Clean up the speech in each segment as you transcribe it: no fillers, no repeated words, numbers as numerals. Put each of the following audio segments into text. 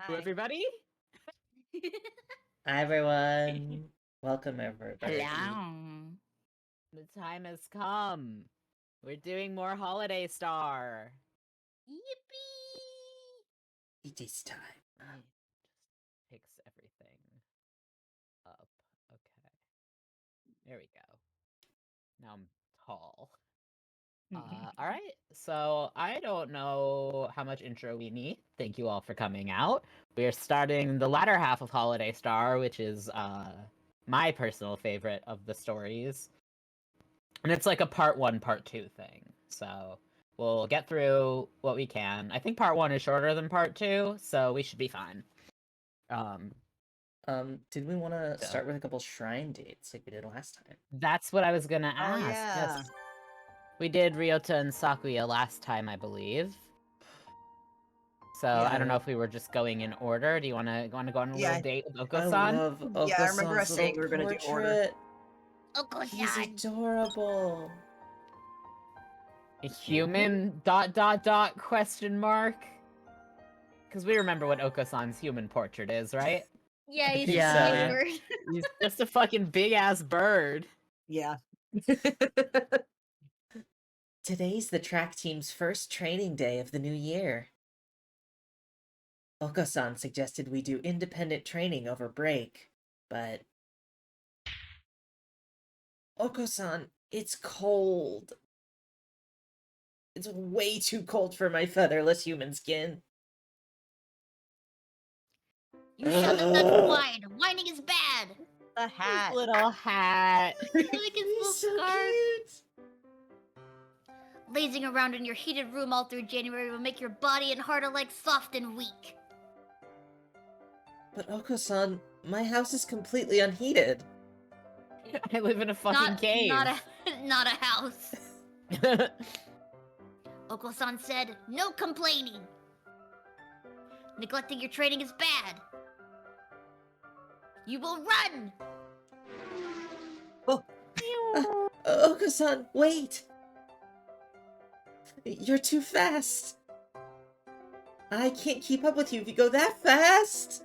Hi. Everybody? Hi everyone. Welcome everybody. Hello. The time has come. We're doing more Holiday Star. Yippee! It is time. Just fix everything up. Okay. There we go. Now I'm tall. Alright, so I don't know how much intro we need. Thank you all for coming out. We're starting the latter half of Holiday Star, which is my personal favorite of the stories. And it's like a part 1, part 2 thing. So we'll get through what we can. I think part 1 is shorter than part 2, so we should be fine. Did we want to So- start with a couple shrine dates like we did last time? That's what I was gonna Oh, ask. yeah. Yes. We did Ryota and Sakuya last time, I believe. So I don't know Yeah. if we were just going in order. Do you want to go on a Yeah. little date with I Oko-san? love Yeah, I remember us Oko-san's saying we little were gonna do order. portrait. He's adorable. A human ... question mark? Because we remember what Oko-san's human portrait is, right? Yeah, he's think just so. a Yeah. bird. He's just a fucking big ass bird. Yeah. Today's the track team's first training day of the new year. Oko-san suggested we do independent training over break, but... Oko-san, it's cold. It's way too cold for my featherless human skin. You shut up, that's wide. Whining is bad. The hat. His little hat. I like his little He's so scarf. cute. Lazing around in your heated room all through January will make your body and heart alike soft and weak. But Oko-san, my house is completely unheated. I live in a fucking cave. Not a house. Oko-san said, no complaining. Neglecting your training is bad. You will run! Oko-san, wait! You're too fast! I can't keep up with you if you go that fast!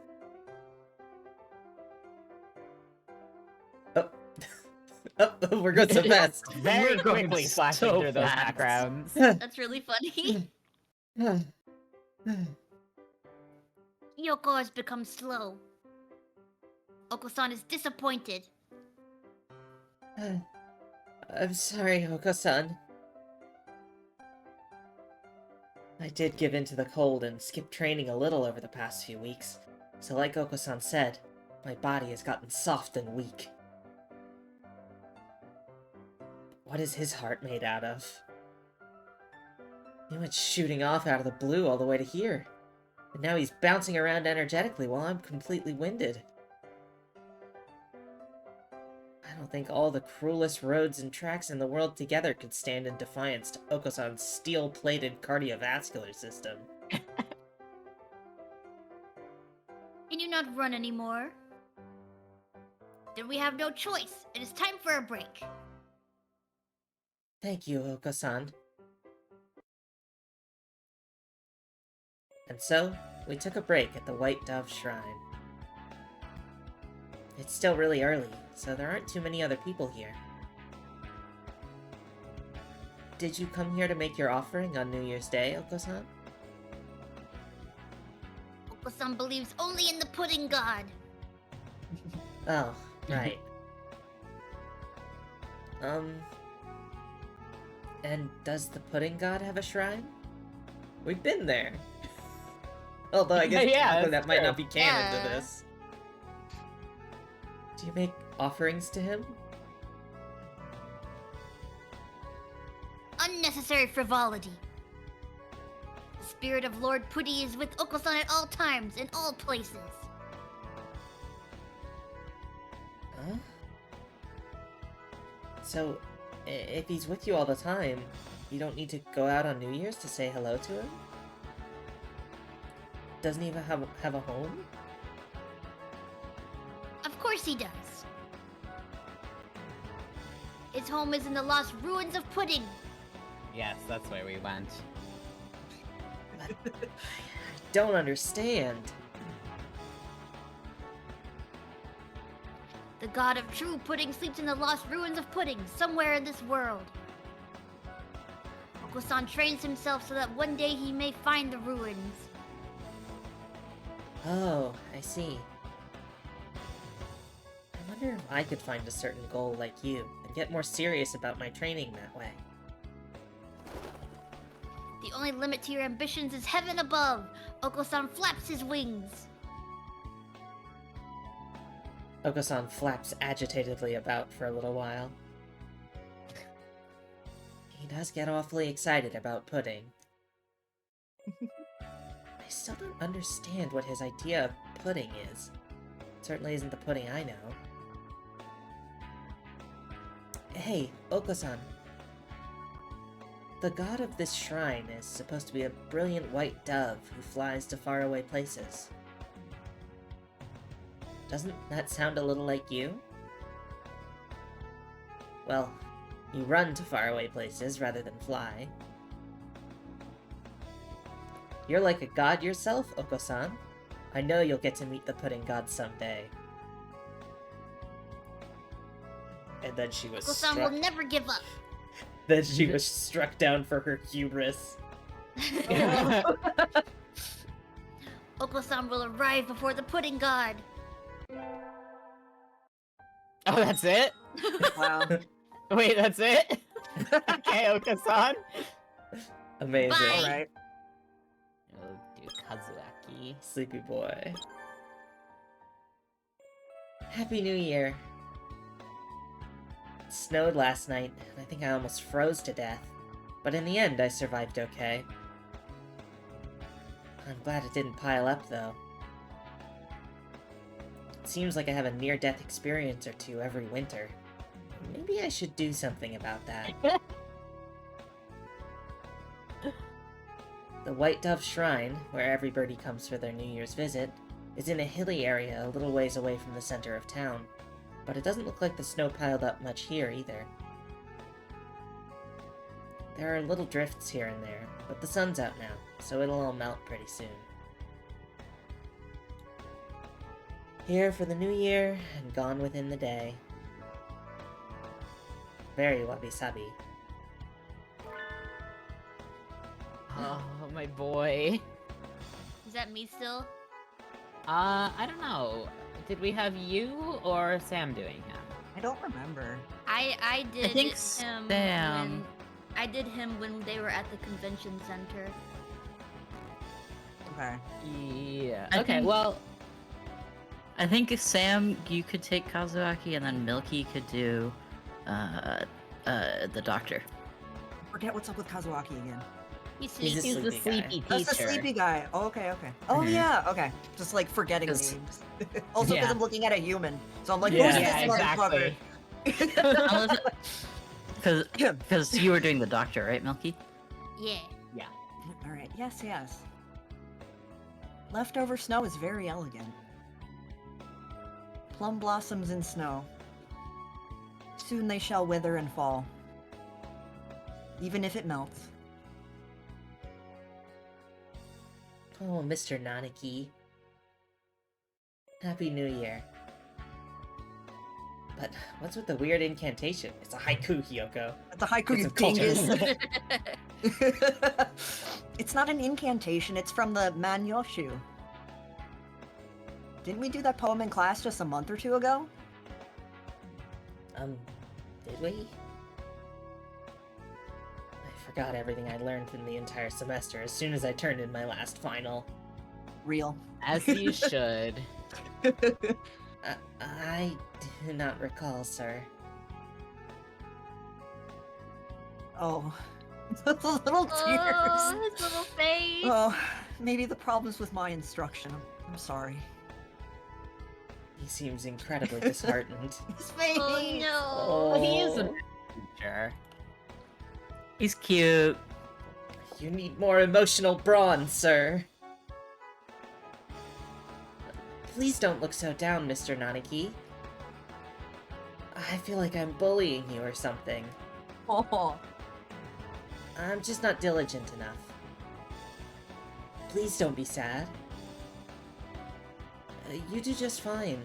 Oh. Oh, we're going so fast. Very We're going quickly flashing so through those fast. backgrounds. That's really funny. Yoko has become slow. Oko-san is disappointed. I'm sorry, Oko-san. I did give in to the cold and skip training a little over the past few weeks. So like Oko-san said, my body has gotten soft and weak. What is his heart made out of? He went shooting off out of the blue all the way to here. And now he's bouncing around energetically while I'm completely winded. I don't think all the cruelest roads and tracks in the world together could stand in defiance to Oko-san's steel-plated cardiovascular system. Can you not run anymore? Then we have no choice. It is time for a break. Thank you, Oko-san. And so, we took a break at the White Dove Shrine. It's still really early, so there aren't too many other people here. Did you come here to make your offering on New Year's Day, Oko-san? Oko-san believes only in the pudding god. Oh, right. And does the pudding god have a shrine? We've been there. Although I guess Yeah, technically that's that might true. not be canon to Yeah. this. Do you make offerings to him? Unnecessary frivolity. The spirit of Lord Putty is with Oko-san at all times, in all places. Huh? So, if he's with you all the time, you don't need to go out on New Year's to say hello to him? Doesn't he even have a home? Of course he does. His home is in the lost ruins of Pudding. Yes, that's where we went. I don't understand. The god of true pudding sleeps in the lost ruins of pudding somewhere in this world. Oko-san trains himself so that one day he may find the ruins. Oh, I see. I wonder if I could find a certain goal like you, and get more serious about my training that way. The only limit to your ambitions is heaven above. Oko-san flaps his wings. Oko-san flaps agitatedly about for a little while. He does get awfully excited about pudding. I still don't understand what his idea of pudding is. It certainly isn't the pudding I know. Hey, Oko-san. The god of this shrine is supposed to be a brilliant white dove who flies to faraway places. Doesn't that sound a little like you? Well, you run to faraway places rather than fly. You're like a god yourself, Oko-san. I know you'll get to meet the pudding god someday. And then she was Oko-san struck. will never give up. Then she was struck down for her hubris. Oko-san will arrive before the pudding god. Oh, that's it? Wow. Wait, that's it? Okay, Oko-san. Amazing. Bye. Alright. Oh, dude, Kazuaki. Sleepy boy. Happy New Year. It snowed last night, and I think I almost froze to death. But in the end, I survived okay. I'm glad it didn't pile up, though. It seems like I have a near-death experience or two every winter. Maybe I should do something about that. The White Dove Shrine, where every birdie comes for their New Year's visit, is in a hilly area a little ways away from the center of town. But it doesn't look like the snow piled up much here either. There are little drifts here and there, but the sun's out now, so it'll all melt pretty soon. Here for the new year, and gone within the day. Very wabi-sabi. Oh, my boy. Is that me still? I don't know. Did we have you or Sam doing him? I don't remember. I did think him Sam. when I did him when they were at the convention center. Okay. Yeah. I Okay, think- well, I think Sam, you could take Kazuaki, and then Milky could do the doctor. Forget what's up with Kazuaki again. He's He's a sleepy. he's the sleepy guy. sleepy That's the teacher. sleepy guy. Oh, okay, okay. Oh, Mhm. yeah, okay. Just like forgetting 'Cause- names. Also, because Yeah. I'm looking at a human. So I'm like, Yeah. who's this Yeah, exactly. motherfucker? Because you were doing the doctor, right, Milky? Yeah. Alright, yes, yes. Leftover snow is very elegant. Plum blossoms in snow. Soon they shall wither and fall. Even if it melts. Oh, Mr. Nanaki. Happy New Year. But what's with the weird incantation? It's a haiku, Hyoko. The haiku, It's you a culture. dingus. It's not an incantation, it's from the Manyoshu. Didn't we do that poem in class just a month or two ago? Did we? I forgot everything I learned in the entire semester as soon as I turned in my last final. Real. As you should. I do not recall, sir. Oh. The little tears. Oh, his little face. Oh, maybe the problem's with my instruction. I'm sorry. He seems incredibly disheartened. His face! Oh no. Oh. He is a teacher. He's cute. You need more emotional brawn, sir. Please don't look so down, Mr. Nanaki. I feel like I'm bullying you or something. Oh. I'm just not diligent enough. Please don't be sad. You do just fine.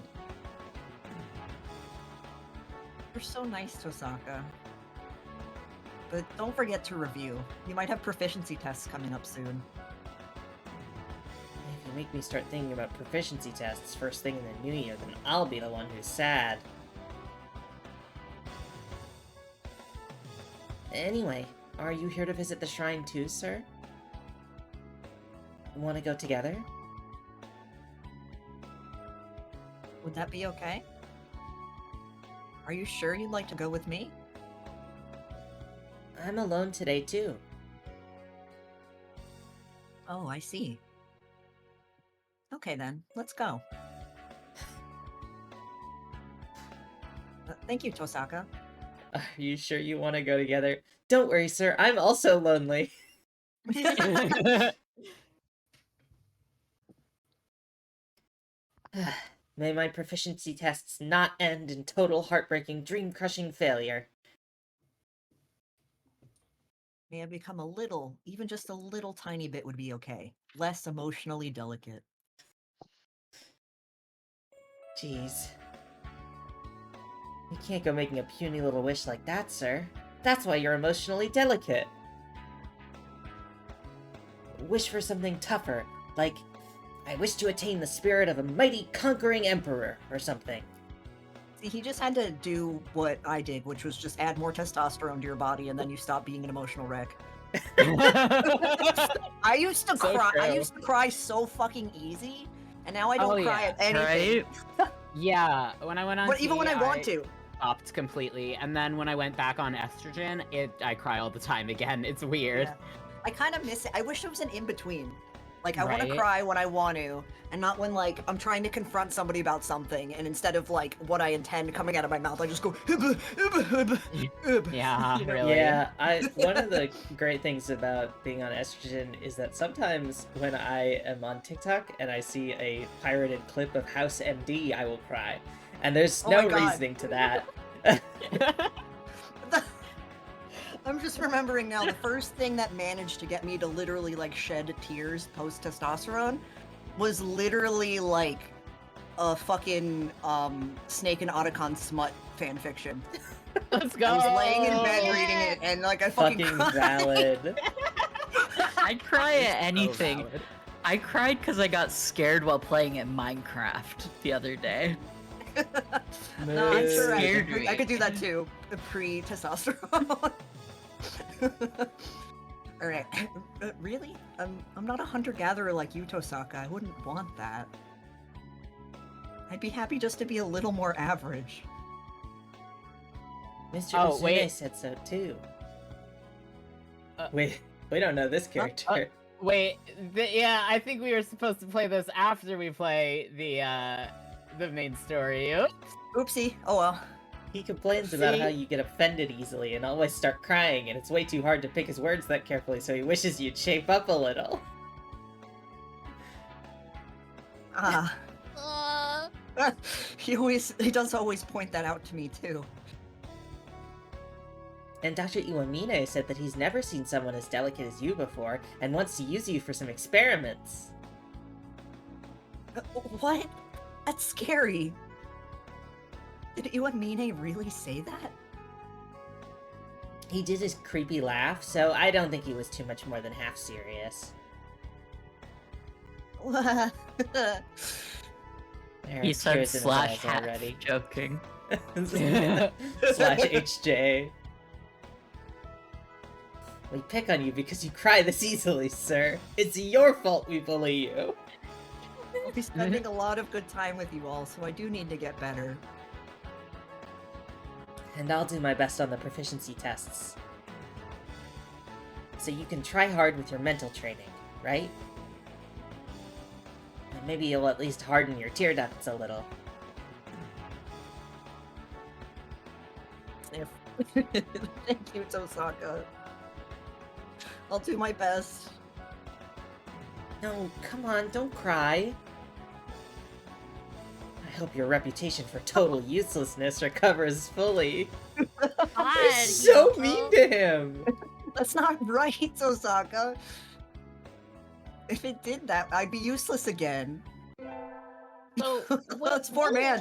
You're so nice, Tosaka. But don't forget to review. You might have proficiency tests coming up soon. If you make me start thinking about proficiency tests first thing in the new year, then I'll be the one who's sad. Anyway, are you here to visit the shrine too, sir? Want to go together? Would that be okay? Are you sure you'd like to go with me? I'm alone today too. Oh, I see. Okay then, let's go. Thank you, Tosaka. Are you sure you want to go together? Don't worry, sir. I'm also lonely. May my proficiency tests not end in total heartbreaking, dream-crushing failure. May I become a little, even just a little tiny bit would be okay. Less emotionally delicate. Jeez. You can't go making a puny little wish like that, sir. That's why you're emotionally delicate. Wish for something tougher, like, I wish to attain the spirit of a mighty conquering emperor, or something. See, he just had to do what I did, which was just add more testosterone to your body, and then you stop being an emotional wreck. I used to So cry. I true. used to cry so fucking easy, and now I don't Oh, cry yeah, at anything. Right? Yeah, when I went on But even when I want to. stopped completely, and then when I went back on estrogen, I cry all the time again. It's weird. Yeah. I kind of miss it. I wish there was an in-between. Like, I want to Right? cry when I want to, and not when, like, I'm trying to confront somebody about something, and instead of, like, what I intend coming out of my mouth, I just go, Yeah, You know? really. Yeah, one of the great things about being on estrogen is that sometimes when I am on TikTok and I see a pirated clip of House MD, I will cry. And there's Oh no my God. reasoning to that. I'm just remembering now, the first thing that managed to get me to literally, like, shed tears post-testosterone was literally, like, a fucking, Snake and Otacon smut fanfiction. Let's go. I was laying in bed Yeah. reading it, and, like, I fucking Fucking cried. valid. I cry at So anything. valid. I cried because I got scared while playing at Minecraft the other day. No, I'm sure Scared I could me. do that too. Pre-testosterone. All right. Really? I'm not a hunter-gatherer like you, Tosaka. I wouldn't want that. I'd be happy just to be a little more average. Mr. Oh, Uzune wait. said so too. Uh, Wait, we don't know this character. Wait, yeah, I think we were supposed to play this after we play the main story. Oops. Oopsie. Oh well. He complains about See? how you get offended easily and always start crying, and it's way too hard to pick his words that carefully, so he wishes you'd shape up a little. Ah. Uh, He does always point that out to me too. And Dr. Iwamine said that he's never seen someone as delicate as you before, and wants to use you for some experiments. What? That's scary. Did Iwamine really say that? He did his creepy laugh, so I don't think he was too much more than half serious. There He are said tears in his slash eyes hat already. joking. Slash HJ. We pick on you because you cry this easily, sir. It's your fault we bully you. I'll be spending a lot of good time with you all, so I do need to get better. And I'll do my best on the proficiency tests. So you can try hard with your mental training, right? And maybe you'll at least harden your tear ducts a little. Thank you, Tosaka. I'll do my best. No, come on, don't cry. I hope your reputation for total uselessness recovers fully. God, You're so Hyoto. mean to him! That's not right, Tosaka. If it did that, I'd be useless again. So, That's poor man.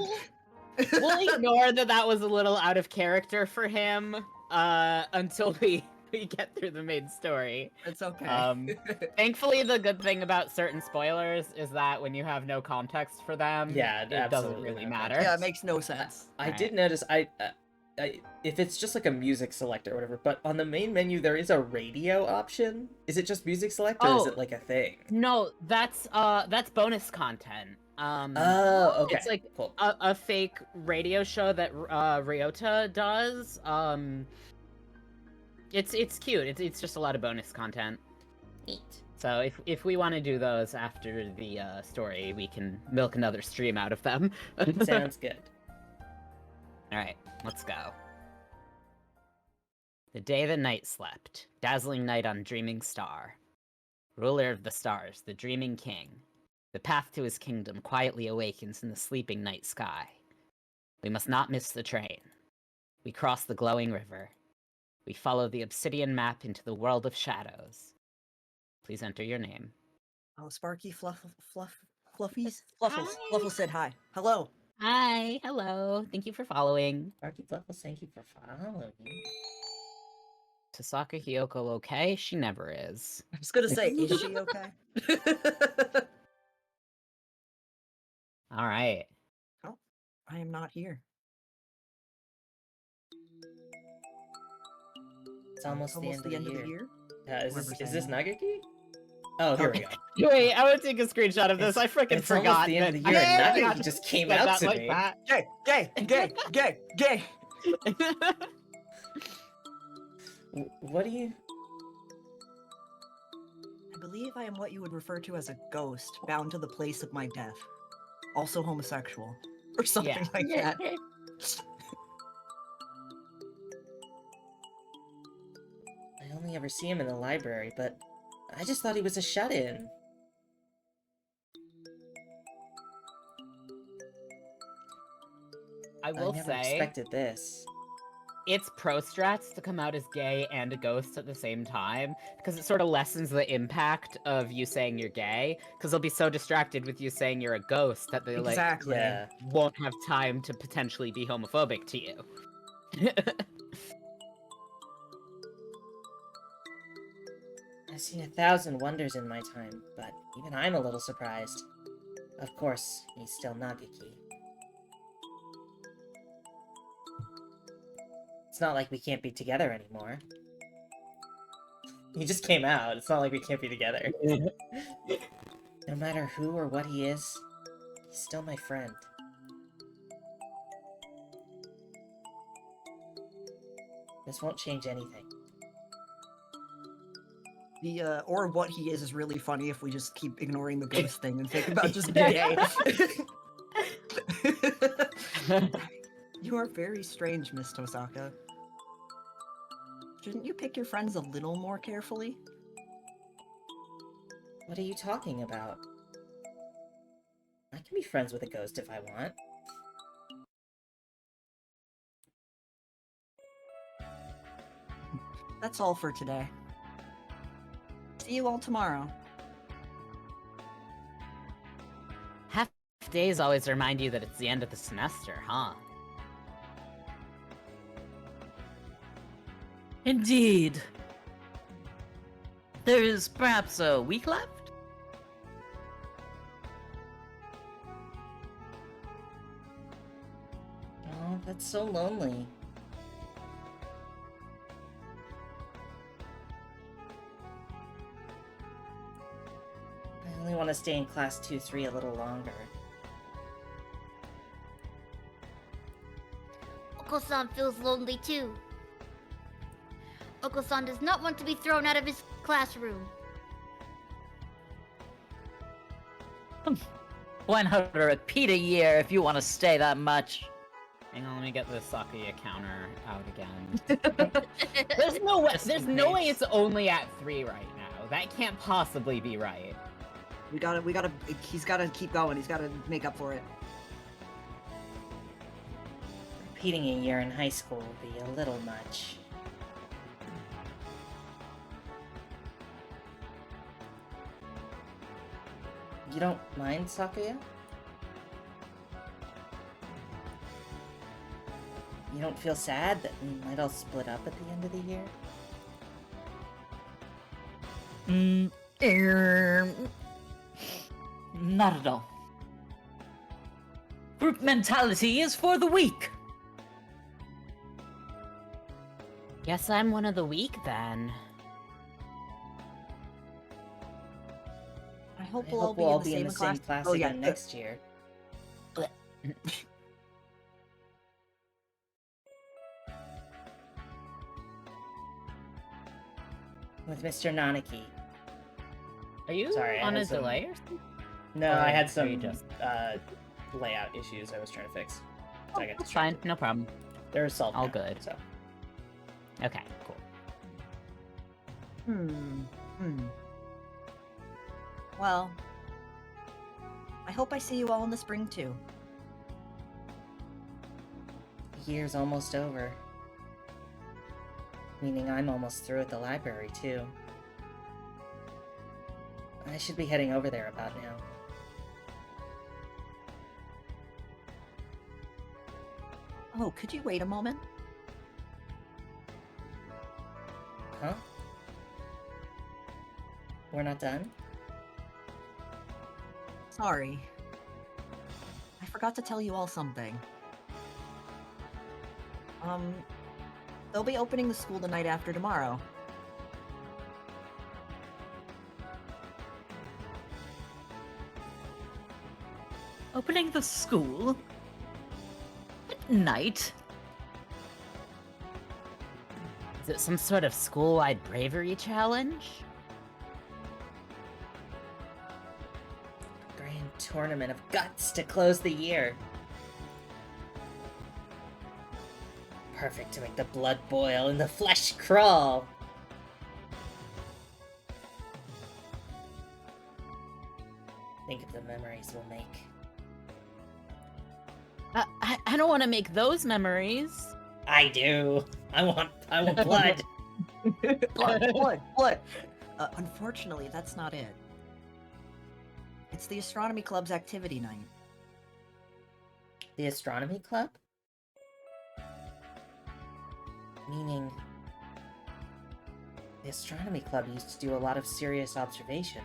We'll ignore that was a little out of character for him until we get through the main story. It's okay. Thankfully, the good thing about certain spoilers is that when you have no context for them, Yeah, it doesn't absolutely really no matter. context. Yeah, it makes no sense. I Right. did notice, if it's just like a music select or whatever, but on the main menu there is a radio option. Is it just music select, or is Oh. it like a thing? No, that's bonus content. Oh, okay. It's like cool. a fake radio show that Ryota does. It's cute. It's just a lot of bonus content. Neat. So if we want to do those after the story, we can milk another stream out of them. Sounds good. All right, let's go. The day the night slept, dazzling night on dreaming star. Ruler of the stars, the dreaming king. The path to his kingdom quietly awakens in the sleeping night sky. We must not miss the train. We cross the glowing river. We follow the obsidian map into the world of shadows. Please enter your name. Oh, Sparky, Fluffies? Hi. Fluffle said hi. Hello. Hi, hello. Thank you for following. Arky Fluffles, thank you for following. Tasaka Hiyoko okay? She never is. I was gonna say, is she okay? All right. Oh, I am not here. It's almost the end of the year. Is Whoever's this saying that. Nagaki? Oh, here we go. Wait, I want to take a screenshot of this. I freaking It's almost forgot. the end of the that- year, I and forgot Nagaki just came said out that to like me. that. Gay. What do you... I believe I am what you would refer to as a ghost, bound to the place of my death. Also homosexual. Or something Yeah. like that. I only ever see him in the library, but I just thought he was a shut-in. I will never say, expected this. it's pro strats to come out as gay and a ghost at the same time, because it sort of lessens the impact of you saying you're gay, because they'll be so distracted with you saying you're a ghost that they Exactly. Yeah. won't have time to potentially be homophobic to you. I've seen 1,000 wonders in my time, but even I'm a little surprised. Of course, he's still Nagaki. It's not like we can't be together anymore. He just came out. It's not like we can't be together. No matter who or what he is, he's still my friend. This won't change anything. The or what he is really funny if we just keep ignoring the ghost thing and think about just gay. You are very strange, Miss Tosaka. Shouldn't you pick your friends a little more carefully? What are you talking about? I can be friends with a ghost if I want. That's all for today. See you all tomorrow. Half days always remind you that it's the end of the semester, huh? Indeed. There is perhaps a week left? Oh, that's so lonely. I only want to stay in class 2-3 a little longer. Oko-san feels lonely too. Oko-san does not want to be thrown out of his classroom. Why not repeat a year if you want to stay that much? Hang on, let me get the Sakuya counter out again. There's no way. There's no way it's only at 3 right now. That can't possibly be right. We gotta, he's gotta keep going. He's gotta make up for it. Repeating a year in high school would be a little much. You don't mind, Sakuya? You don't feel sad that we might all split up at the end of the year? Not at all. Group mentality is for the weak. Guess I'm one of the weak then. I hope I we'll hope all we'll be in the same class. again next year. With Mr. Nanaki. Are you Sorry, I on had a some- delay or something? No, Or I had are some you just- layout issues I was trying to fix. Oh, I got that's fine, distracted. no problem. They're solved All now, good. So. Okay, cool. Well, I hope I see you all in the spring too. The year's almost over. Meaning I'm almost through at the library, too. I should be heading over there about now. Oh, could you wait a moment? Huh? We're not done? Sorry. I forgot to tell you all something. They'll be opening the school the night after tomorrow. Opening the school? At night? Is it some sort of school-wide bravery challenge? Grand tournament of guts to close the year. Perfect to make the blood boil and the flesh crawl. Think of the memories we'll make. I don't want to make those memories. I do. I want blood. Blood. Unfortunately, that's not it. It's the Astronomy Club's activity night. The astronomy club? Meaning, the astronomy club used to do a lot of serious observation,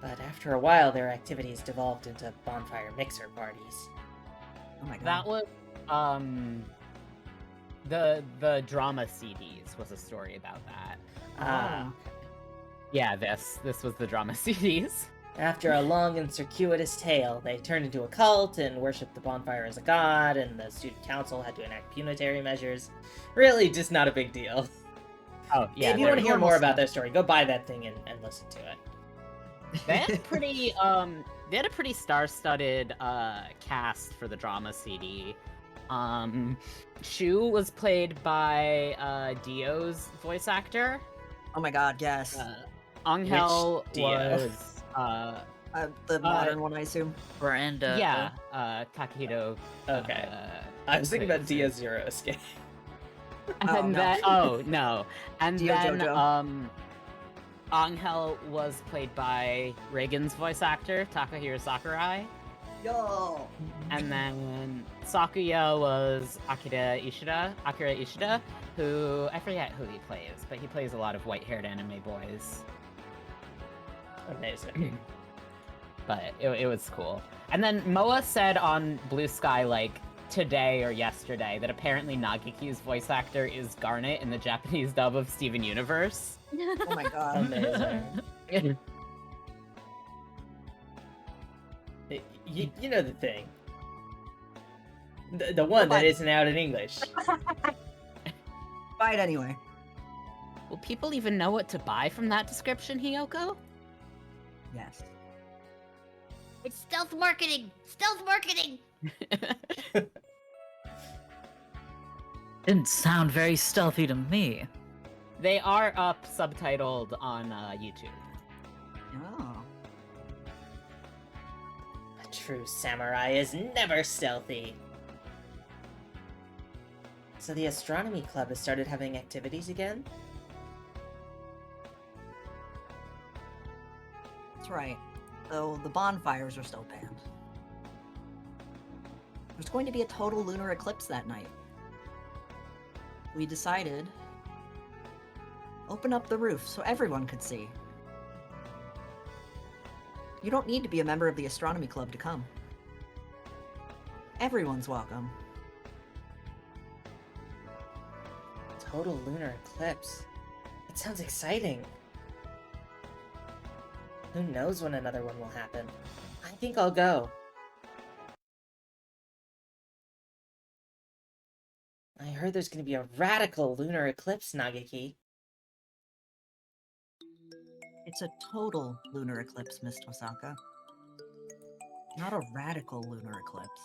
but after a while their activities devolved into bonfire mixer parties. Oh my god. That was, the drama CDs was a story about that. Ah. Yeah, this was the drama CDs. After a long and circuitous tale, they turned into a cult and worshipped the bonfire as a god, and the student council had to enact punitary measures. Really, just not a big deal. Oh, yeah. If you want to hear normal more about stuff. their story, go buy that thing and listen to it. They had a pretty star-studded cast for the drama CD. Shu was played by Dio's voice actor. Oh my god, yes. Angel Dio? was The modern one, I assume. Brenda. yeah, Takahito. Okay. I was thinking about Dia Zero Escape. And Oh, no. then no, and Dio then Jojo. Angel was played by Reagan's voice actor Takahiro Sakurai, Yo! and then Sakuya was Akira Ishida, who I forget who he plays, but he plays a lot of white-haired anime boys. Amazing. But it was cool. And then Moa said on Blue Sky, like, today or yesterday, that apparently Nagiki's voice actor is Garnet in the Japanese dub of Steven Universe. Oh my god. Amazing. You know the thing. The one that But- isn't out in English. Buy it anyway. Will people even know what to buy from that description, Hiyoko? Yes. It's stealth marketing! Stealth marketing! Didn't sound very stealthy to me. They are up subtitled on YouTube. Oh. A true samurai is never stealthy. So the astronomy club has started having activities again? That's right. Though the bonfires are still banned. There's going to be a total lunar eclipse that night. we decided open up the roof so everyone could see. You don't need to be a member of the astronomy club to come. Everyone's welcome. Total lunar eclipse. That sounds exciting. Who knows when another one will happen? I think I'll go. I heard there's gonna be a radical lunar eclipse, Nagaki. It's a total lunar eclipse, Miss Tosaka. Not a radical lunar eclipse.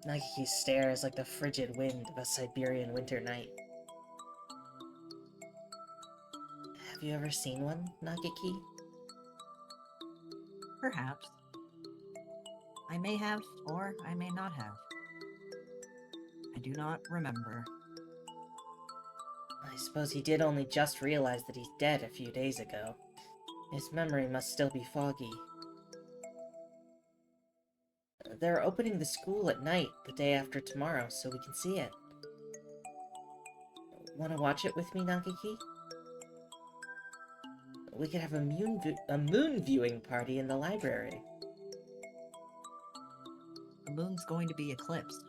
Nagaki's stare is like the frigid wind of a Siberian winter night. Have you ever seen one, Nagaki? Perhaps. I may have, or I may not have. I do not remember. I suppose he did only just realize that he's dead a few days ago. His memory must still be foggy. They're opening the school at night the day after tomorrow, so we can see it. Want to watch it with me, Nagaki? We could have a moon viewing party in the library. The moon's going to be eclipsed.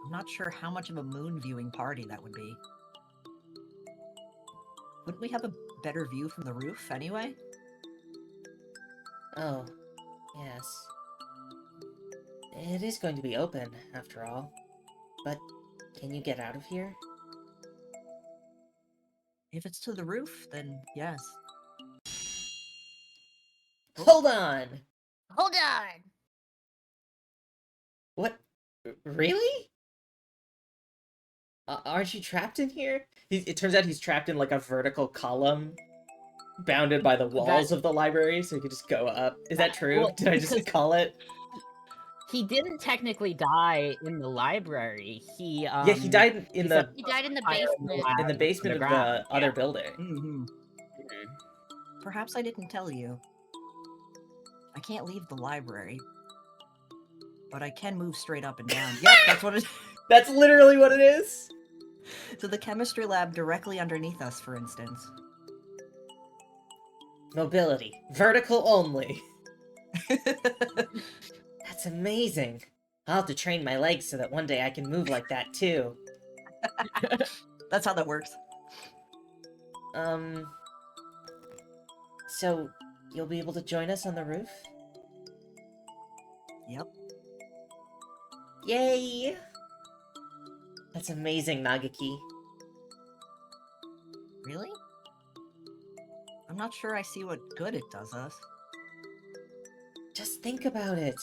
I'm not sure how much of a moon viewing party that would be. Wouldn't we have a better view from the roof anyway? Oh, yes. It is going to be open, after all. But can you get out of here? If it's to the roof, then yes. Hold on! Hold on. What? Really? Aren't you trapped in here? It turns out he's trapped in like a vertical column bounded by the walls of the library, so he could just go up. Is that true? Well, Did I just because- call it? He didn't technically die in the library. He Yeah, he died in he's the a He died in the fire basement. in the basement of the underground, other yeah. building. Mm-hmm. Perhaps I didn't tell you. I can't leave the library. But I can move straight up and down. Yep, that's what it is. That's literally what it is. To the chemistry lab directly underneath us, for instance. Mobility, vertical only. That's amazing. I'll have to train my legs so that one day I can move like that too. That's how that works. So you'll be able to join us on the roof? Yep. Yay! That's amazing, Nagaki. Really? I'm not sure I see what good it does us. Just think about it.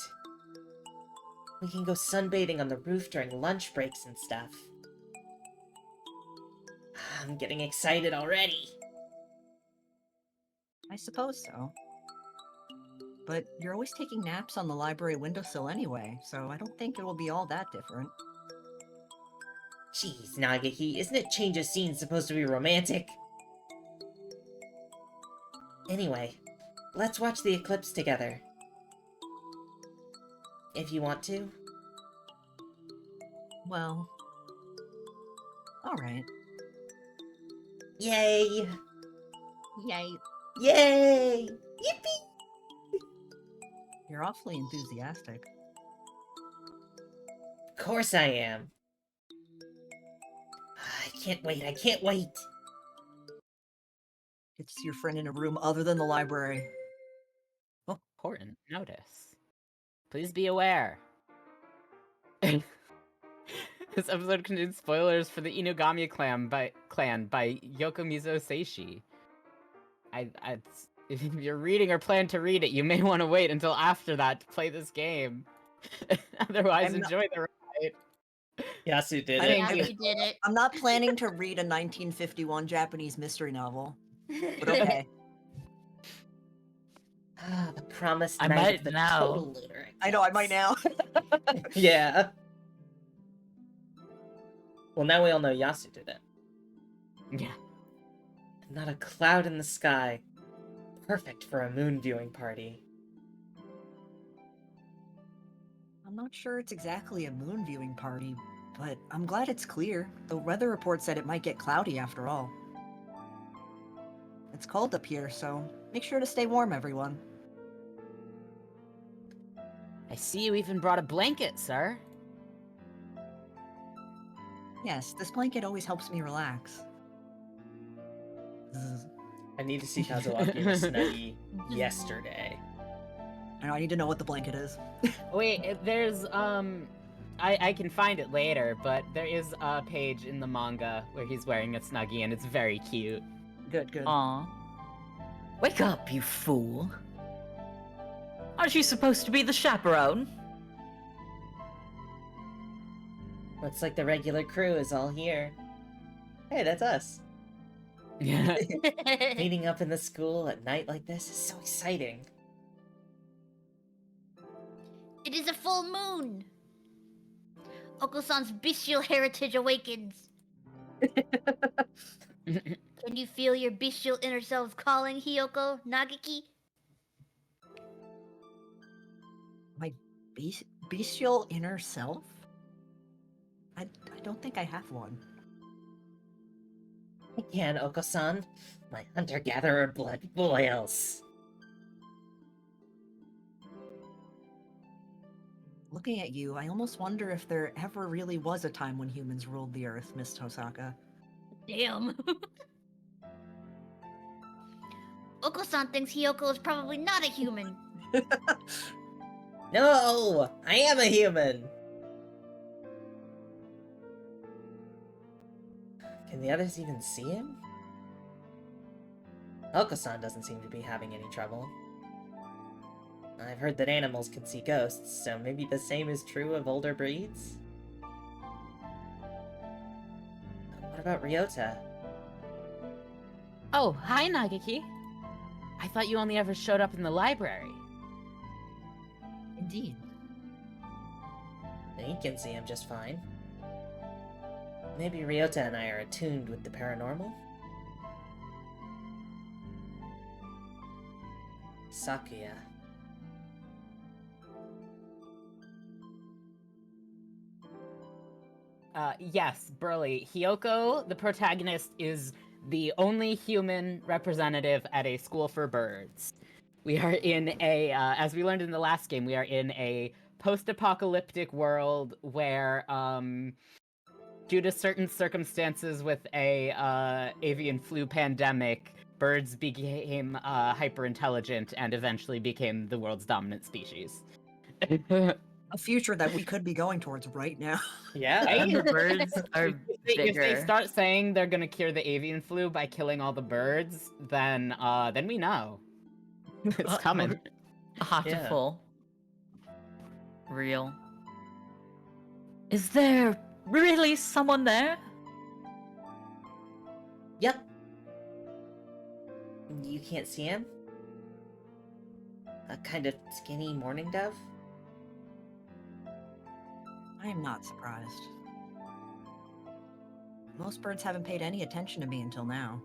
We can go sunbathing on the roof during lunch breaks and stuff. I'm getting excited already. I suppose so. But you're always taking naps on the library windowsill anyway, so I don't think it will be all that different. Jeez, Nagaki, isn't it change of scene supposed to be romantic? Anyway, let's watch the eclipse together. If you want to. Well... Alright. Yay! Yay. Yay! Yippee! You're awfully enthusiastic. Of course I am. I can't wait, I can't wait! It's your friend in a room other than the library. Oh, important notice. Please be aware. This episode contains spoilers for the Inugami clan by Yokomizo Seishi. If you're reading or plan to read it, you may want to wait until after that to play this game. Otherwise, enjoy the ride. Yasu did I it. mean, Yeah, I- we did it. I'm not planning to read a 1951 Japanese mystery novel, but okay. Ah, the promised I night might of the now. total lunar I know, I might now. eclipse. Yeah. Well, now we all know Yasu did it. Yeah. Not a cloud in the sky. Perfect for a moon viewing party. I'm not sure it's exactly a moon viewing party, but I'm glad it's clear. The weather report said it might get cloudy after all. It's cold up here, so make sure to stay warm, everyone. I see you even brought a blanket, sir. Yes, this blanket always helps me relax. Zzz. I need to see Kazuaki in a Snuggie yesterday. I know, I need to know what the blanket is. Wait, there's, I can find it later, but there is a page in the manga where he's wearing a Snuggie, and it's very cute. Good, good. Aw. Wake up, you fool. Aren't you supposed to be the chaperone? Looks like the regular crew is all here. Hey, that's us. Yeah. Meeting up in the school at night like this is so exciting. It is a full moon. Oko-san's bestial heritage awakens. Can you feel your bestial inner selves calling, Hiyoko, Nagaki? My bestial inner self? I don't think I have one. I can, Oko-san. My hunter-gatherer blood boils. Looking at you, I almost wonder if there ever really was a time when humans ruled the earth, Miss Tosaka. Damn. Oko-san thinks Hiyoko is probably not a human. No! I am a human! Can the others even see him? Oko-san doesn't seem to be having any trouble. I've heard that animals can see ghosts, so maybe the same is true of older breeds? What about Ryota? Oh, hi, Nagaki. I thought you only ever showed up in the library. Indeed. He can see him just fine. Maybe Ryota and I are attuned with the paranormal? Sakuya. Yes, Burley. Hiyoko, the protagonist, is the only human representative at a school for birds. We are in a, as we learned in the last game, we are in a post-apocalyptic world where, due to certain circumstances with a avian flu pandemic, birds became hyper-intelligent and eventually became the world's dominant species. A future that we could be going towards right now. Yeah. And the birds are If they bigger. start saying they're gonna cure the avian flu by killing all the birds, then we know. It's coming. Hatoful. Real. Is there really someone there? Yep. You can't see him? A kind of skinny mourning dove? I am not surprised. Most birds haven't paid any attention to me until now.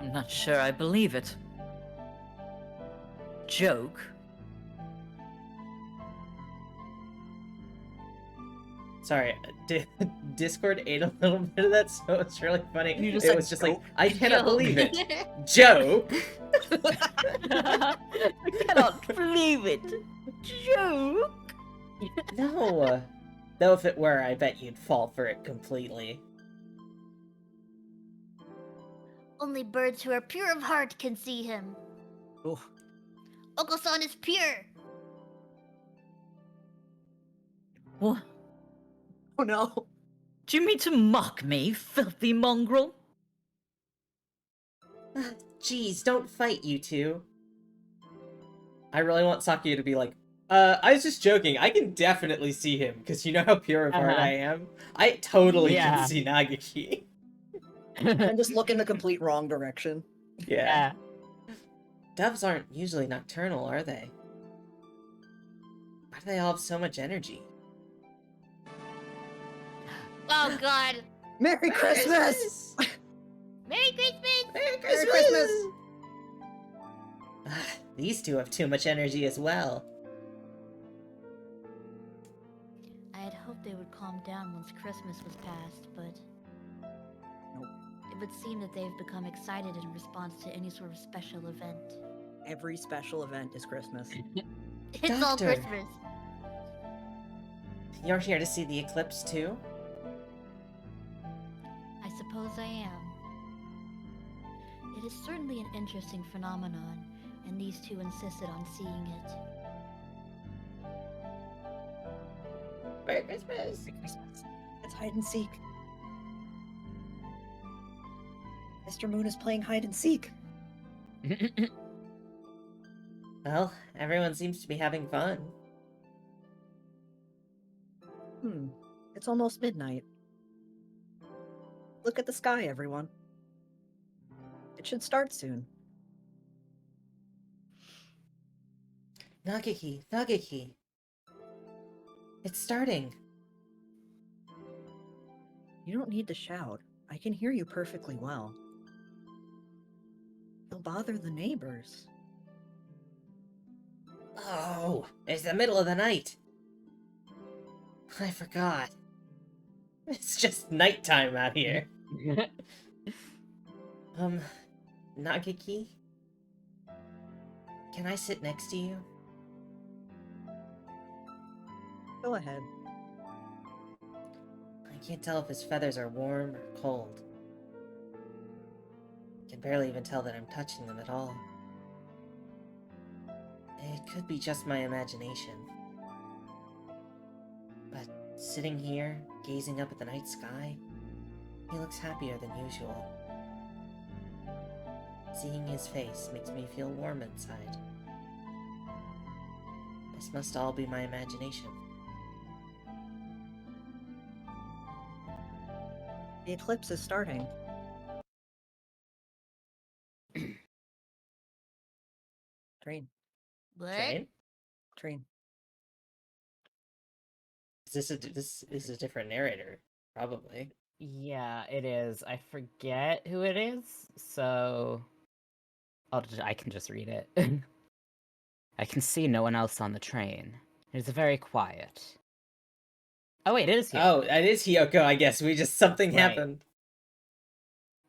I'm not sure I believe it. Joke? Sorry, Discord ate a little bit of that, so it's really funny. You just it said was just like, joke. I cannot Joke. believe it. Joke! I cannot believe it. Joke? No. Though if it were, I bet you'd fall for it completely. Only birds who are pure of heart can see him. Oh, Oko-san is pure. What? oh no. Do you mean to mock me, filthy mongrel? Jeez, don't fight, you two. I really want Sakuya to be like, I was just joking. I can definitely see him, because you know how pure of heart Uh-huh. I am. I totally Yeah. can see Nagaki. And just look in the complete wrong direction. Yeah. Doves aren't usually nocturnal, are they? Why do they all have so much energy? Oh god. Merry Christmas! Merry Christmas! Merry Merry Christmas! These two have too much energy as well. calm down once Christmas was past, but Nope. it would seem that they've become excited in response to any sort of special event. Every special event is Christmas. It's all Doctor. Christmas. You're here to see the eclipse too? I suppose I am. It is certainly an interesting phenomenon, and these two insisted on seeing it. Merry Christmas! Christmas. It's hide and seek. Mr. Moon is playing hide and seek. Well, everyone seems to be having fun. It's almost midnight. Look at the sky, everyone. It should start soon. Nageki, Nageki. It's starting. You don't need to shout. I can hear you perfectly well. You'll bother the neighbors. Oh, it's the middle of the night. I forgot. It's just nighttime out here. Nageki? Can I sit next to you? Go ahead. I can't tell if his feathers are warm or cold. I can barely even tell that I'm touching them at all. It could be just my imagination. But sitting here, gazing up at the night sky, he looks happier than usual. Seeing his face makes me feel warm inside. This must all be my imagination. The eclipse is starting. Train. What? Train? Train. This is a different narrator, probably. Yeah, it is. I forget who it is, so I can just read it. I can see no one else on the train. It is very quiet. Oh wait, it is here. Oh, it is Hiyoko, I guess. Something Right. happened.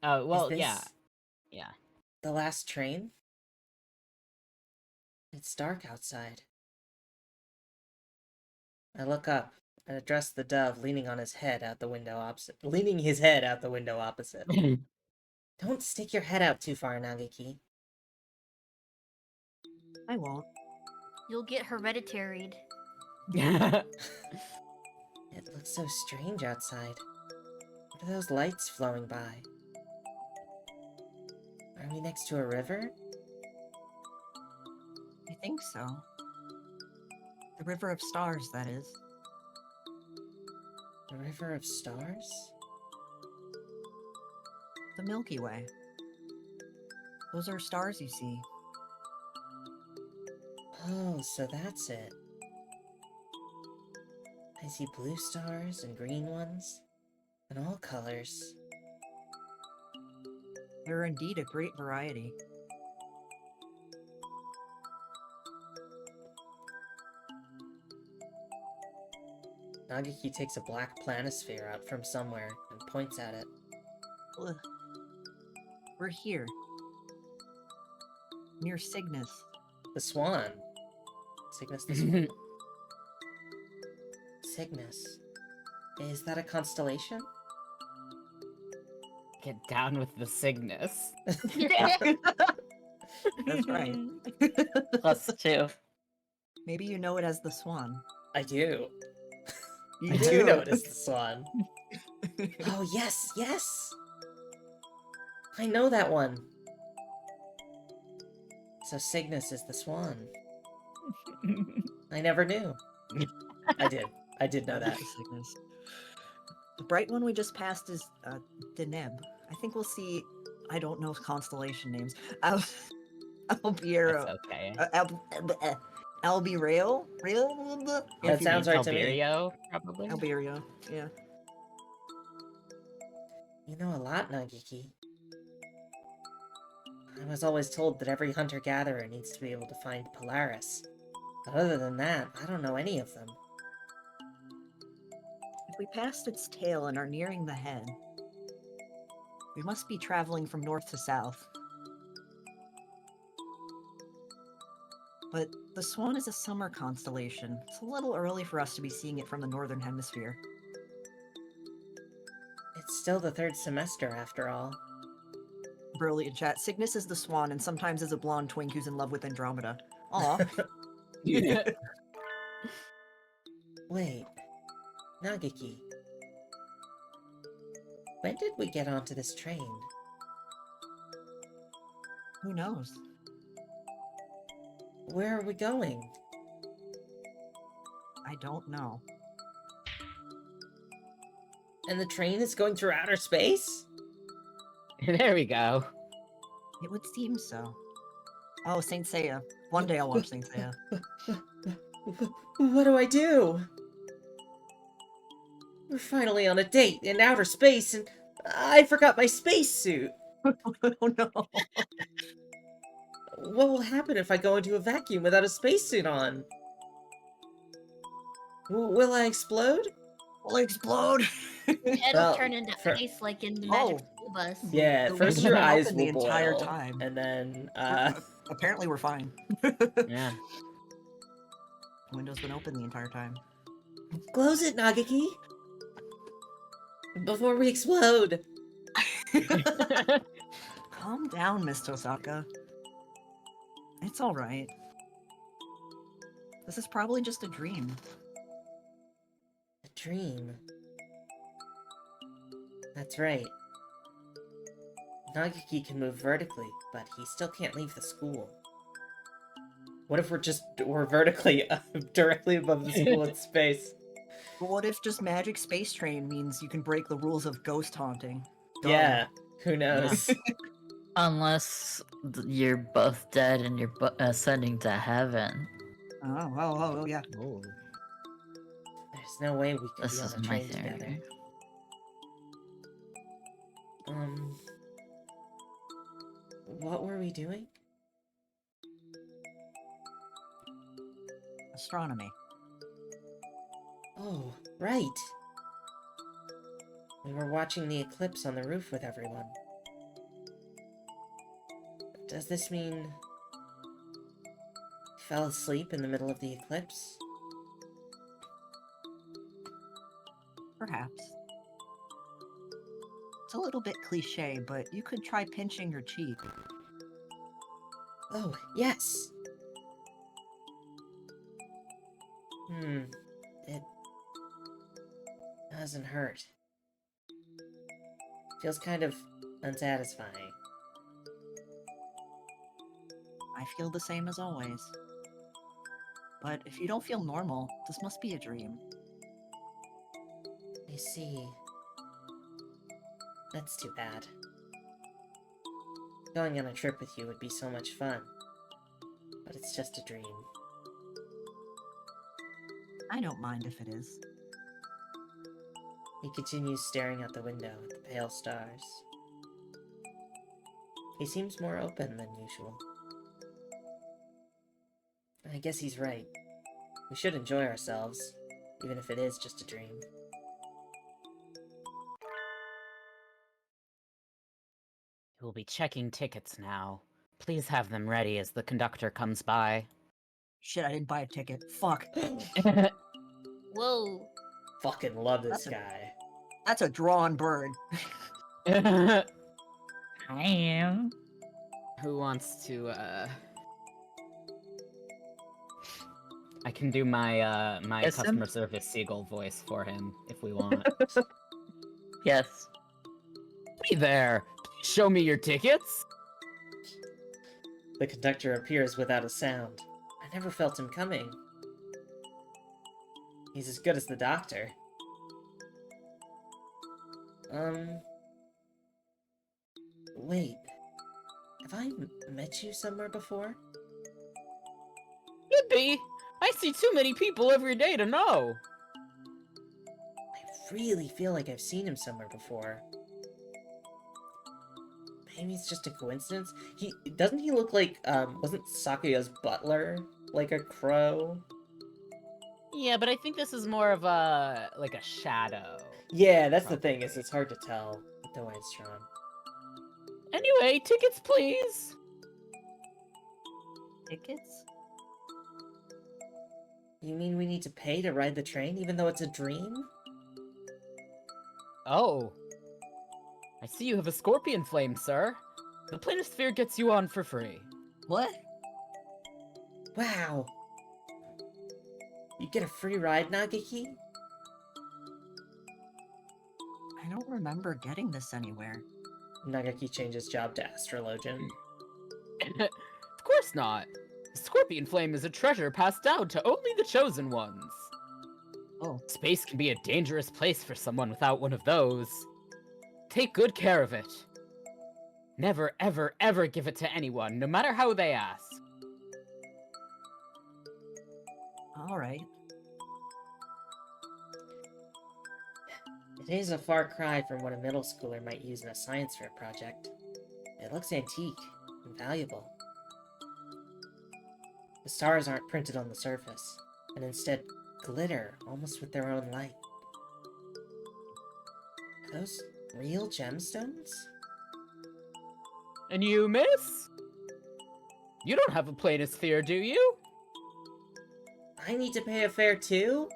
Oh well, Is yeah, this yeah. the last train? It's dark outside. I look up and address the dove leaning his head out the window opposite. Don't stick your head out too far, Nageki. I won't. You'll get hereditaried. It looks so strange outside. What are those lights flowing by? Are we next to a river? I think so. The River of Stars, that is. A river of stars? The Milky Way. Those are stars you see. Oh, so that's it. I see blue stars and green ones, and all colors. There are indeed a great variety. Nageki takes a black planisphere out from somewhere and points at it. Ugh. We're here. Near Cygnus. The swan. Cygnus the swan. Cygnus. Is that a constellation? Get down with the Cygnus. That's right. +2. Maybe you know it as the Swan. I do. You I do know it is the swan. Oh, yes, yes! I know that one. So Cygnus is the swan. I never knew. I did know that. Cygnus. The bright one we just passed is Deneb. I think we'll see. I don't know constellation names. Albeiro. That's okay. Albireo? That sounds right to me. Alberio, probably. Alberio, yeah. You know a lot, Nageki. I was always told that every hunter-gatherer needs to be able to find Polaris. But other than that, I don't know any of them. We passed its tail and are nearing the head. We must be traveling from north to south. But the Swan is a summer constellation. It's a little early for us to be seeing it from the northern hemisphere. It's still the third semester, after all. Brilliant chat. Cygnus is the Swan and sometimes is a blonde twink who's in love with Andromeda. Aw. Wait. Nagiki. When did we get onto this train? Who knows? Where are we going? I don't know. And the train is going through outer space? There we go. It would seem so. Oh, Saint Seiya. One day I'll watch Saint Seiya. What do I do? We're finally on a date in outer space, and I forgot my spacesuit. Oh no. What will happen if I go into a vacuum without a spacesuit on? Will I explode? Will explode. Your head Well, will turn into for- ice like in the Magic Oh. School Bus. Yeah, The first wind's your been eyes open will the entire boil, time. and then, Apparently we're fine. Yeah. Window's been open the entire time. close it, Nagiki! Before we explode! Calm down, Miss Tosaka. It's alright. This is probably just a dream. A dream. That's right. Nagiki can move vertically, but he still can't leave the school. What if we're vertically directly above the school in space? But what if just Magic Space Train means you can break the rules of ghost haunting? Duh. Yeah, who knows? Unless you're both dead and you're ascending to heaven. Oh, yeah. Oh. There's no way we could This be on is the my train theory. together. What were we doing? Astronomy. Oh, right. We were watching the eclipse on the roof with everyone. Does this mean he fell asleep in the middle of the eclipse? Perhaps. It's a little bit cliche, but you could try pinching your cheek. Oh, yes! It doesn't hurt. Feels kind of unsatisfying. I feel the same as always. But if you don't feel normal, this must be a dream. I see. That's too bad. Going on a trip with you would be so much fun. But it's just a dream. I don't mind if it is. He continues staring out the window at the pale stars. He seems more open than usual. I guess he's right. We should enjoy ourselves, even if it is just a dream. We'll be checking tickets now. Please have them ready as the conductor comes by. Shit, I didn't buy a ticket. Fuck. Whoa. Fucking love this That's a- guy. That's a drawn bird. I am. Who wants to, I can do my, my Yes, Sim? customer service seagull voice for him, if we want. Yes. Hey there! Please show me your tickets! The conductor appears without a sound. I never felt him coming. He's as good as the doctor. Wait. Have I met you somewhere before? Could be! I see too many people every day to know! I really feel like I've seen him somewhere before. Maybe it's just a coincidence? Doesn't he look like, wasn't Sakuya's butler like a crow? Yeah, but I think this is more of a like a shadow. Yeah, that's the thing, is Probably. it's hard to tell with the way it's drawn. Anyway, tickets, please. Tickets? You mean we need to pay to ride the train, even though it's a dream? Oh. I see you have a scorpion flame, sir. The planisphere gets you on for free. What? Wow! You get a free ride, Nagiki? I don't remember getting this anywhere. Nagaki changes job to astrologian. Of course not. The scorpion flame is a treasure passed down to only the chosen ones. Oh. Space can be a dangerous place for someone without one of those. Take good care of it. Never, ever, ever give it to anyone, no matter how they ask. Alright. It is a far cry from what a middle schooler might use in a science fair project. It looks antique and valuable. The stars aren't printed on the surface, and instead glitter almost with their own light. Are those real gemstones? And you, miss? You don't have a planisphere, do you? I need to pay a fare too?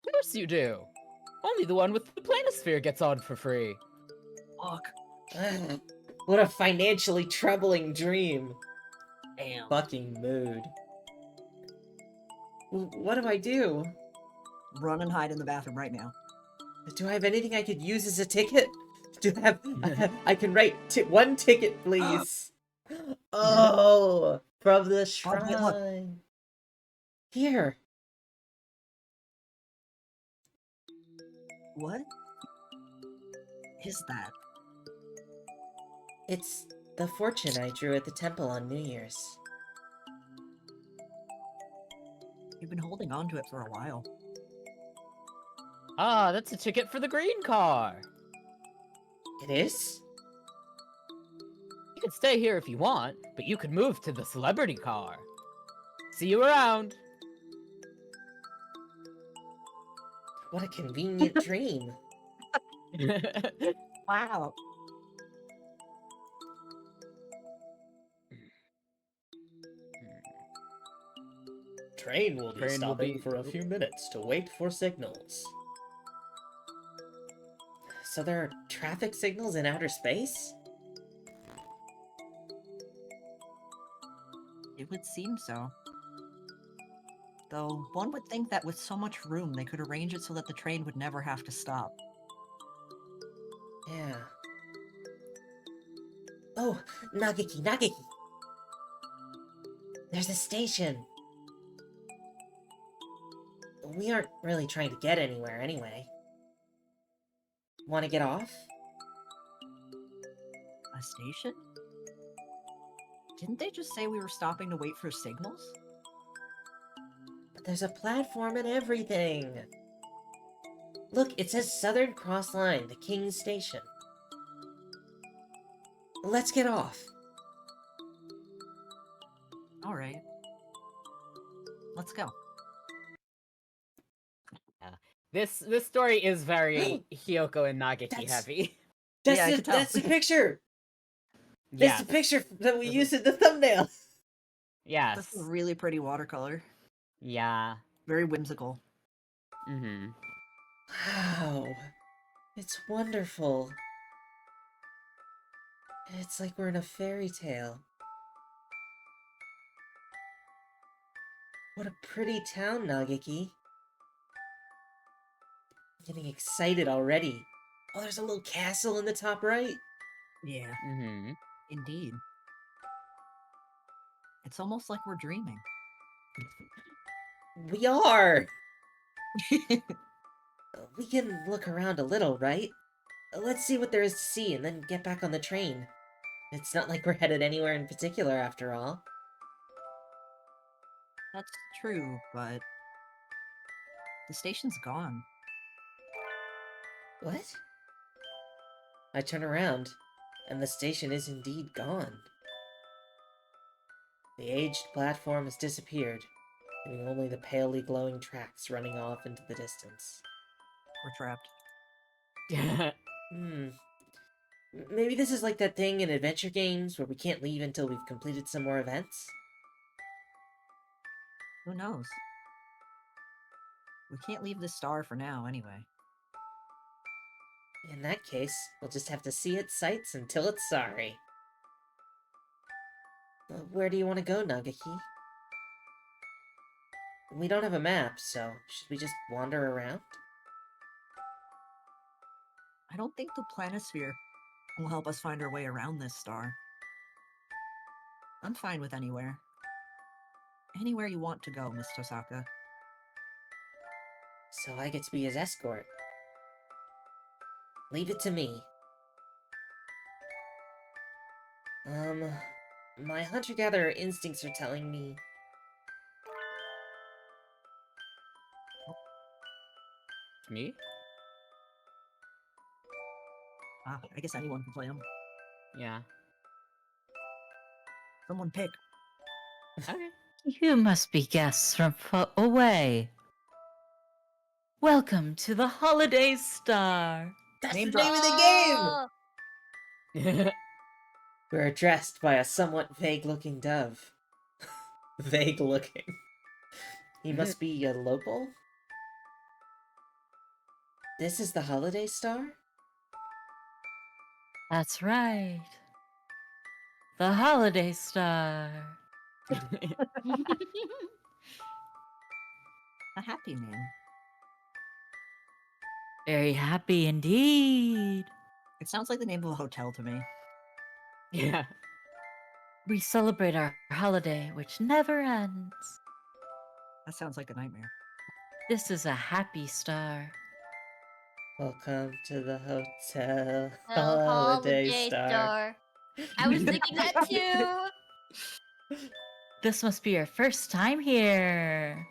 Of course you do. Only the one with the planisphere gets on for free. Fuck. Ugh, what a financially troubling dream. Damn. Fucking mood. What do I do? Run and hide in the bathroom right now. Do I have anything I could use as a ticket? Do I have... I can write one ticket, please. Oh, from the wait, look. shrine. Here. What is that? It's the fortune I drew at the temple on New Year's. You've been holding on to it for a while. Ah, that's a ticket for the green car. It is? You can stay here if you want, but you could move to the celebrity car. See you around. What a convenient dream. Wow. Train will be Train will stopping be- for a few minutes to wait for signals. So there are traffic signals in outer space? It would seem so. Though, one would think that with so much room, they could arrange it so that the train would never have to stop. Yeah. Oh, Nagiki, Nagiki! There's a station! We aren't really trying to get anywhere anyway. Want to get off? A station? Didn't they just say we were stopping to wait for signals? But there's a platform and everything! Look, it says Southern Cross Line, the King's Station. Let's get off. Alright. Let's go. This story is very Hyoko and Nagaki That's- heavy. That's, Yeah, I the, could tell. that's the picture! Yes. That's the picture that we used in the thumbnail! Yes. That's a really pretty watercolor. Yeah. Very whimsical. Mm-hmm. Wow. It's wonderful. It's like we're in a fairy tale. What a pretty town, Nagiki. I'm getting excited already. Oh, there's a little castle in the top right. Yeah, Mm-hmm. indeed. It's almost like we're dreaming. We are! We can look around a little, right? Let's see what there is to see and then get back on the train. It's not like we're headed anywhere in particular, after all. That's true, but the station's gone. What? I turn around, and the station is indeed gone. The aged platform has disappeared, leaving only the palely glowing tracks running off into the distance. We're trapped. Hmm. Maybe this is like that thing in adventure games where we can't leave until we've completed some more events? Who knows? We can't leave this star for now, anyway. In that case, we'll just have to see its sights until it's sorry. Where do you want to go, Nagaki? We don't have a map, so should we just wander around? I don't think the planisphere will help us find our way around this star. I'm fine with anywhere. Anywhere you want to go, Miss Tosaka. So I get to be his escort. Leave it to me. My hunter-gatherer instincts are telling me... Me? Ah, I guess anyone can play him. Yeah. Someone pick. Okay. You must be guests from far away. Welcome to the Holiday Star. That's Name the name of the game! Oh, We're addressed by a somewhat vague-looking dove. Vague-looking. He must be a local? This is the Holiday Star? That's right. The Holiday Star. A happy name. Very happy indeed. It sounds like the name of a hotel to me. Yeah. We celebrate our holiday, which never ends. That sounds like a nightmare. This is a happy star. Welcome to the hotel. the Holiday holiday Star. star. I was thinking that too. This must be your first time here.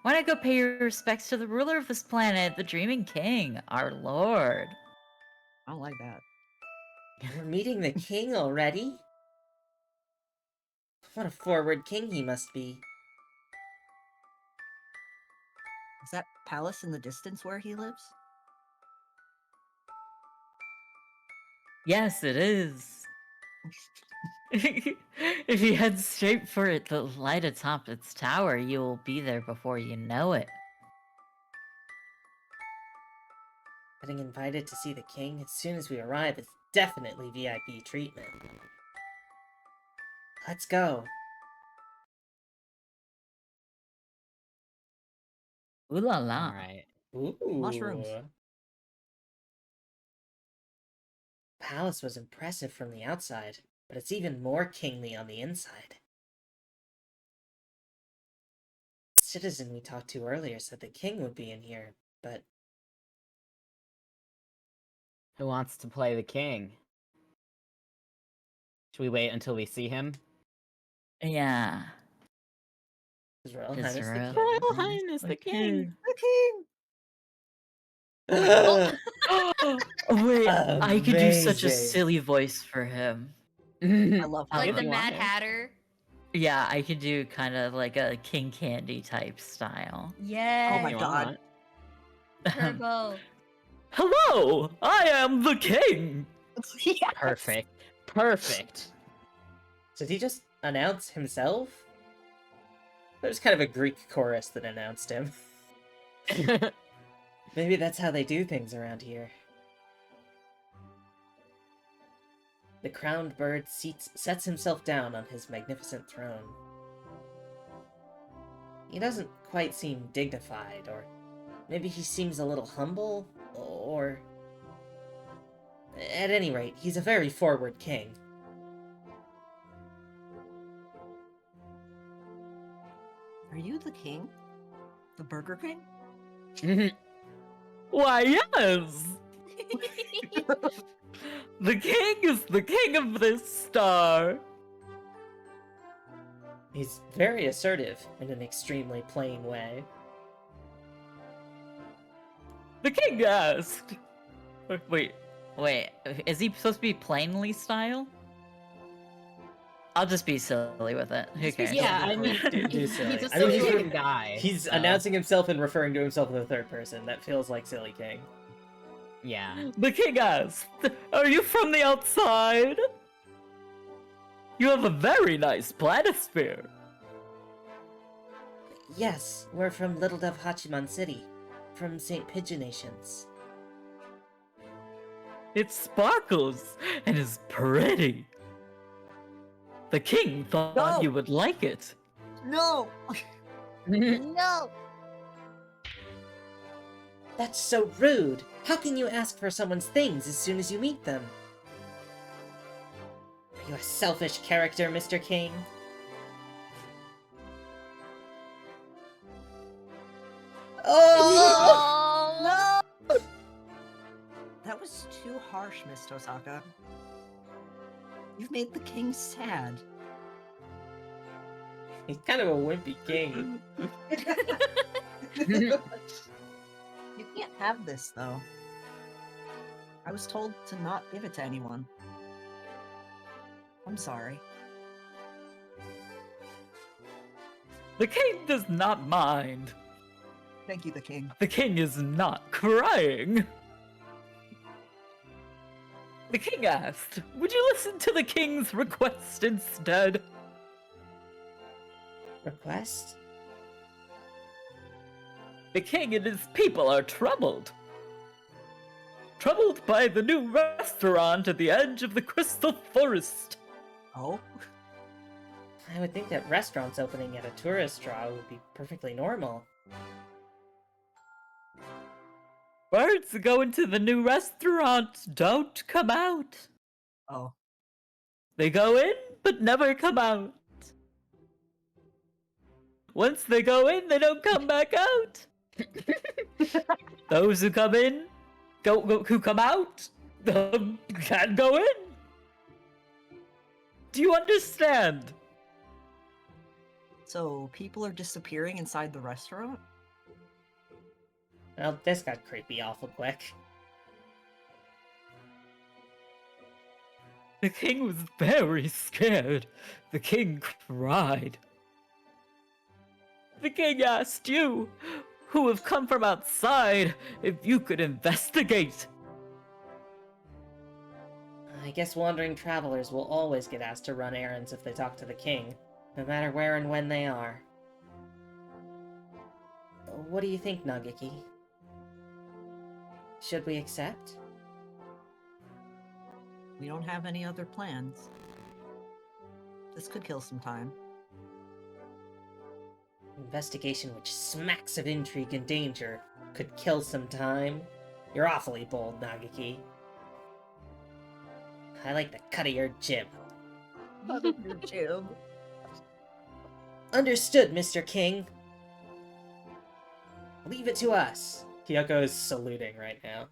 Why not go pay your respects to the ruler of this planet, the Dreaming King, our lord? I don't like that. We're meeting the king already? What a forward king he must be. Is that palace in the distance where he lives? Yes, it is. If you head straight for it, the light atop its tower, you will be there before you know it. Getting invited to see the king as soon as we arrive is definitely VIP treatment. Let's go. Ooh la la. All right. Ooh. Mushrooms. Palace was impressive from the outside, but it's even more kingly on the inside. The citizen we talked to earlier said the king would be in here, but Who wants to play the king? Should we wait until we see him? Yeah. His Royal His Highness the Royal King. Royal Highness the king. The king! Wait, I could do such a Amazing. silly voice for him. I love how Like If the you Mad want it. Hatter. Yeah, I could do kind of like a King Candy type style. Yeah. Oh my You God. want? Turbo. Hello, I am the king. Yes! Perfect. Perfect. Did he just announce himself? There's kind of a Greek chorus that announced him. Maybe that's how they do things around here. The crowned bird sets himself down on his magnificent throne. He doesn't quite seem dignified, or maybe he seems a little humble, or... At any rate, he's a very forward king. Are you the king? The Burger King? Why, yes. The king is the king of this star. He's very assertive in an extremely plain way. The king asked. Wait, is he supposed to be plainly style? I'll just be silly with it. Who cares? Yeah, I mean, Do silly. he's a I mean, silly he's- looking guy. He's so, announcing himself and referring to himself in the third person. That feels like Silly King. Yeah. The king asked, "Are you from the outside? You have a very nice planisphere." Yes, we're from Little Dove Hachiman City, from St. Pigeonations. It sparkles and is pretty. The king thought No! you would like it. No! No! That's so rude! How can you ask for someone's things as soon as you meet them? Are you a selfish character, Mr. King? Oh! No! That was too harsh, Miss Tosaka. You've made the king sad. He's kind of a wimpy king. You can't have this, though. I was told to not give it to anyone. I'm sorry. The king does not mind. Thank you, the king. The king is not crying. The king asked, "Would you listen to the king's request instead?" Request? The king and his people are troubled. Troubled by the new restaurant at the edge of the Crystal Forest. Oh? I would think that restaurants opening at a tourist draw would be perfectly normal. Birds go into the new restaurant, don't come out. Oh. They go in, but never come out. Once they go in, they don't come back out. Those who come in, who come out, can't go in. Do you understand? So, people are disappearing inside the restaurant? Well, this got creepy awful quick. The king was very scared. The king cried. The king asked you, who have come from outside, if you could investigate. I guess wandering travelers will always get asked to run errands if they talk to the king, no matter where and when they are. What do you think, Nagiki? Should we accept? We don't have any other plans. This could kill some time. Investigation which smacks of intrigue and danger could kill some time. You're awfully bold, Nagiki. I like the cut of your jib. Jim. Understood, Mr. King. Leave it to us. Kyoko is saluting right now.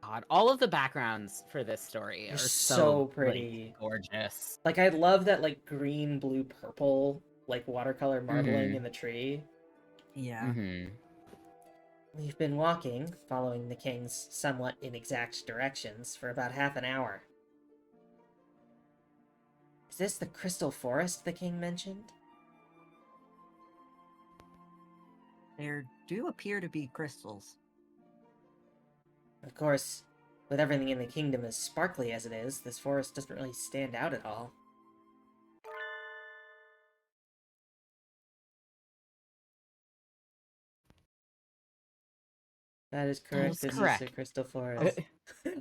God, all of the backgrounds for this story They're are so like, pretty. gorgeous. Like, I love that, like, green, blue, purple, like, watercolor marbling Mhm. in the tree. Yeah. Mm-hmm. We've been walking, following the king's somewhat inexact directions, for about half an hour. Is this the crystal forest the king mentioned? There do appear to be crystals. Of course, with everything in the kingdom as sparkly as it is, this forest doesn't really stand out at all. That is correct. is This is correct. the crystal forest.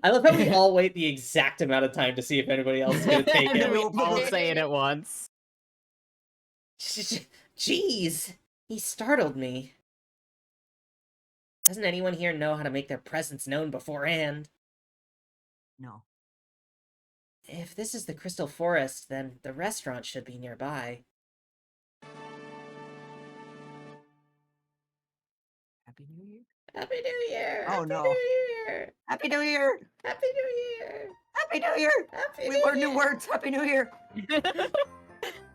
I love how we all wait the exact amount of time to see if anybody else is going to take And then it. we all say it at once. Jeez! He startled me. Doesn't anyone here know how to make their presence known beforehand? No. If this is the Crystal Forest, then the restaurant should be nearby. Happy New Year? Happy New Year! Oh, Happy no. New Year! Happy New Year! Happy New Year! Happy New Year! Happy We learned new words. Happy New Year!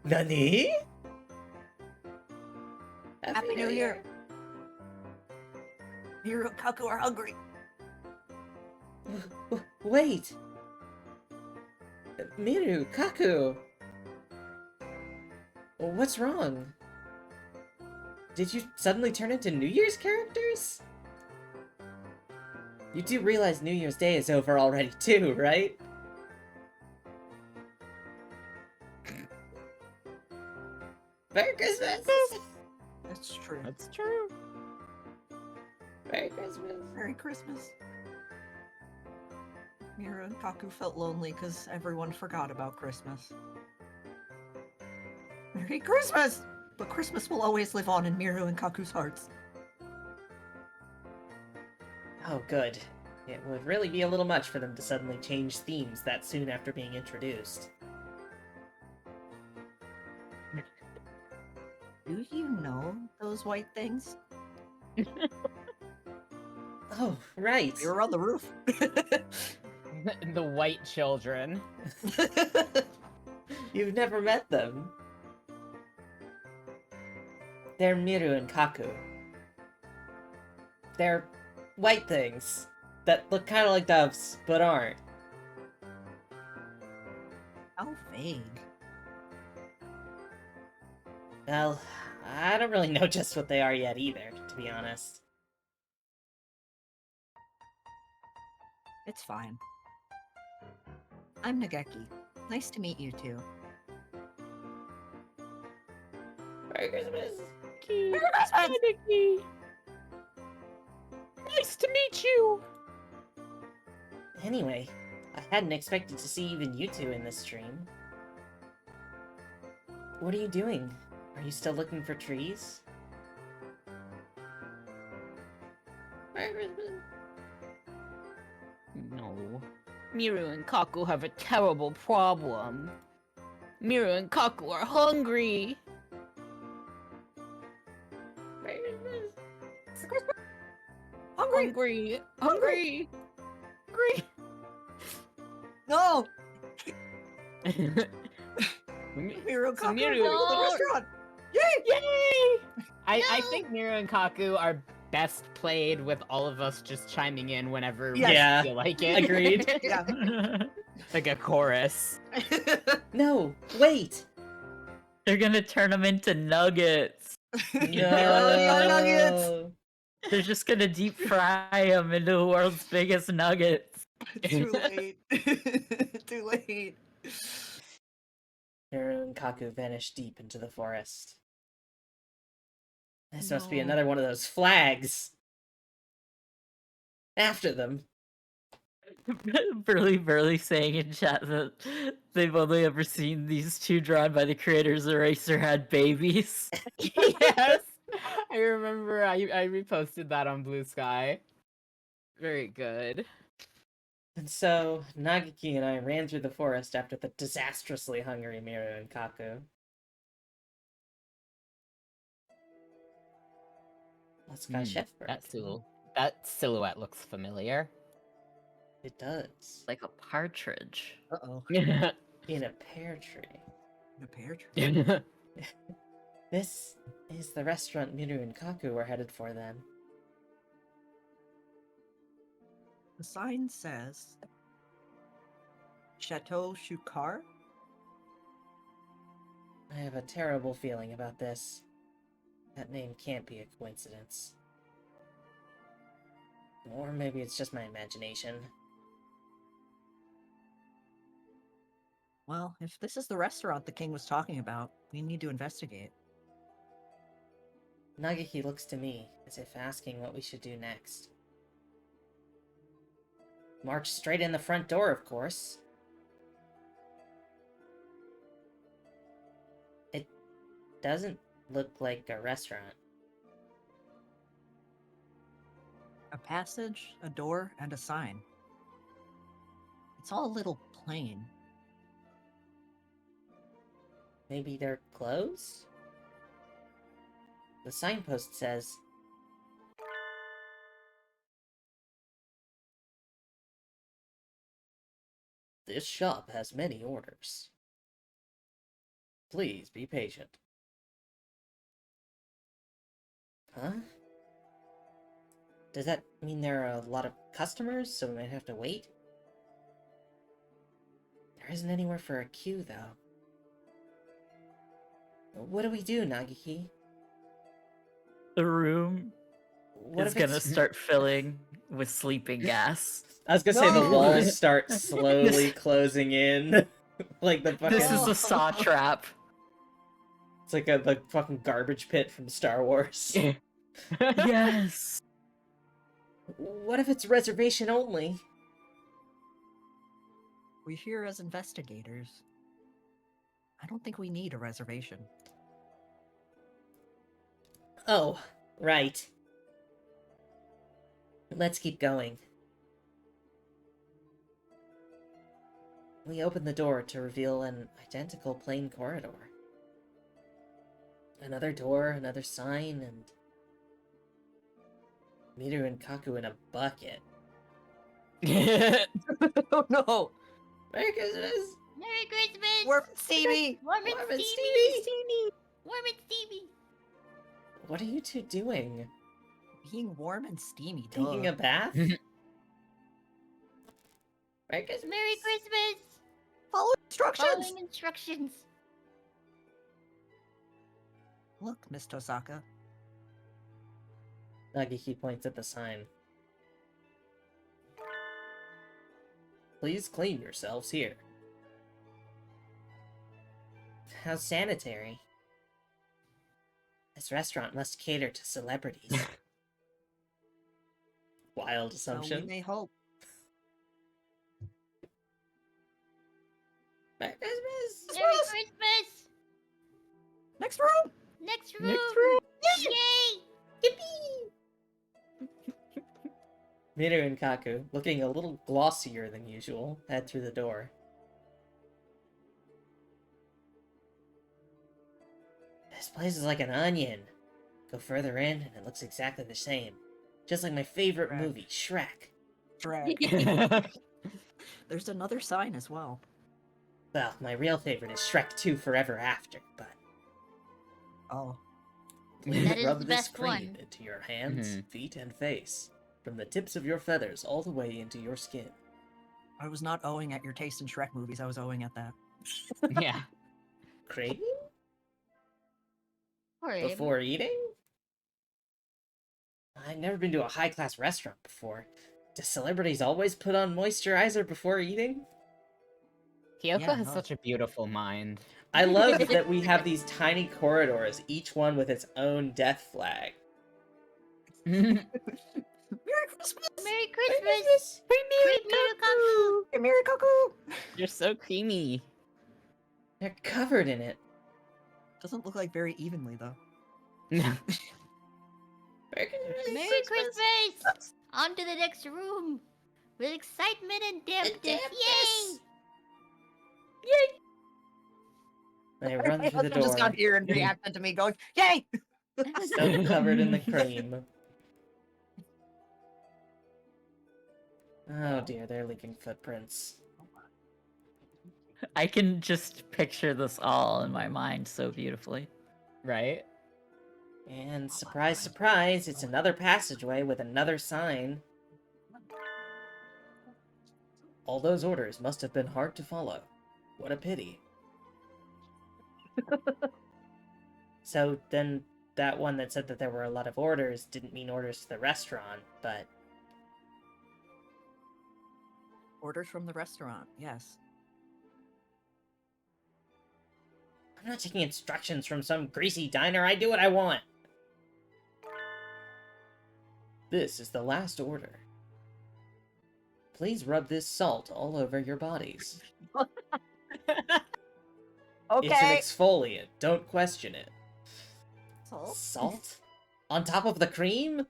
Nani? Happy New Year! Hirokaku are hungry. Wait! Miru, Kaku! What's wrong? Did you suddenly turn into New Year's characters? You do realize New Year's Day is over already too, right? Merry Christmas! That's true. That's true. Merry Christmas! Merry Christmas. Miru and Kaku felt lonely because everyone forgot about Christmas. Merry Christmas! But Christmas will always live on in Miru and Kaku's hearts. Oh, good. It would really be a little much for them to suddenly change themes that soon after being introduced. Do you know those white things? Oh, right! They were on the roof. The white children. You've never met them. They're Miru and Kaku. They're white things that look kind of like doves, but aren't. How vague. Well, I don't really know just what they are yet either, to be honest. It's fine. I'm Nageki. Nice to meet you too. Merry Christmas! Merry Christmas, Nikki. Nice to meet you. Anyway, I hadn't expected to see even you two in this stream. What are you doing? Are you still looking for trees? Merry Christmas! No. Miru and Kaku have a terrible problem. Miru and Kaku are hungry. Merry Christmas! Hungry! Hungry. Hungry. No! Hungry. Miru and So Kaku Miru- are going to the No! restaurant! Yay! Yay! I No! think Miru and Kaku are best played with all of us just chiming in whenever Yes. we Yeah. feel like it. Agreed. Yeah. Like a chorus. No, wait! They're gonna turn them into nuggets. Your nuggets! No! They're just gonna deep fry them into the world's biggest nuggets. Too late. Too late. Miru and Kaku vanish deep into the forest. This must be No. another one of those flags! After them! Burly saying in chat that they've only ever seen these two drawn by the creators of Eraser had babies. Yes! I remember I reposted that on Blue Sky. Very good. And so, Nagiki and I ran through the forest after the disastrously hungry Miru and Kaku. Let's go, Chef Bird. That silhouette looks familiar. It does. Like a partridge. Uh-oh. In a pear tree. The pear tree. This is the restaurant Miru and Kaku were headed for then. The sign says Chateau Shukar? I have a terrible feeling about this. That name can't be a coincidence. Or maybe it's just my imagination. Well, if this is the restaurant the king was talking about, we need to investigate. Nagiki looks to me, as if asking what we should do next. March straight in the front door, of course. It doesn't look like a restaurant. A passage, a door, and a sign. It's all a little plain. Maybe they're closed? The signpost says, "This shop has many orders. Please be patient." Huh? Does that mean there are a lot of customers, so we might have to wait? There There isn't anywhere for a queue, though. What do we do, Nagiki? The room What is if gonna it's... start filling with sleeping gas. I was gonna say the No! walls start slowly closing in. Like the fucking... This is No. a saw trap. It's like the fucking garbage pit from Star Wars. Yes. What if it's reservation only? We're here as investigators. I don't think we need a reservation. Oh, right. Let's keep going. We open the door to reveal an identical plain corridor. Another door, another sign, and... Miru and Kaku in a bucket. Oh no! Merry Christmas! Merry Christmas! Warm and steamy! Warm and Warm and steamy! Warm and steamy! What are you two doing? Being warm and steamy, Taking duh. a bath? Merry Christmas! Merry Christmas! Follow instructions! Following instructions. Look, Miss Tosaka. Nagiki points at the sign. Please clean yourselves here. How sanitary. This restaurant must cater to celebrities. Wild So we assumption. may hope. Merry Christmas! Merry Christmas! Next room! Next room! Next room. Yay! Miru and Kaku, looking a little glossier than usual, head through the door. This place is like an onion. Go further in, and it looks exactly the same. Just like my favorite Shrek. movie, Shrek. Shrek. There's another sign as well. Well, my real favorite is Shrek 2 Forever After, but... Oh. Please That is rub the this best cream one. into your hands, Mhm. feet, and face. From the tips of your feathers all the way into your skin. I was not owing at your taste in Shrek movies, I was owing at that. Yeah. Craving? Poor Abe. Before eating? I've never been to a high-class restaurant before. Do celebrities always put on moisturizer before eating? Kyoko Yeah, has no. such a beautiful mind. I love that we have these tiny corridors, each one with its own death flag. Merry Christmas! Merry Christmas! Creep Kaku! Hey, Merry Cuckoo! You're so creamy. They're covered in it. Doesn't look like very evenly, though. Merry Merry Christmas! On to the next room! With excitement and dampness! dampness! Yay! They run My through the husband just got door, here and reacted to me going, yay! so covered in the cream. Oh dear, they're leaving footprints. I can just picture this all in my mind so beautifully. Right? And surprise, surprise, it's another passageway with another sign. All those orders must have been hard to follow. What a pity. So then that one that said that there were a lot of orders didn't mean orders to the restaurant, but Orders from the restaurant, yes. I'm not taking instructions from some greasy diner. I do what I want. This is the last order. Please rub this salt all over your bodies. It's an exfoliant. Don't question it. Salt? Salt? On top of the cream?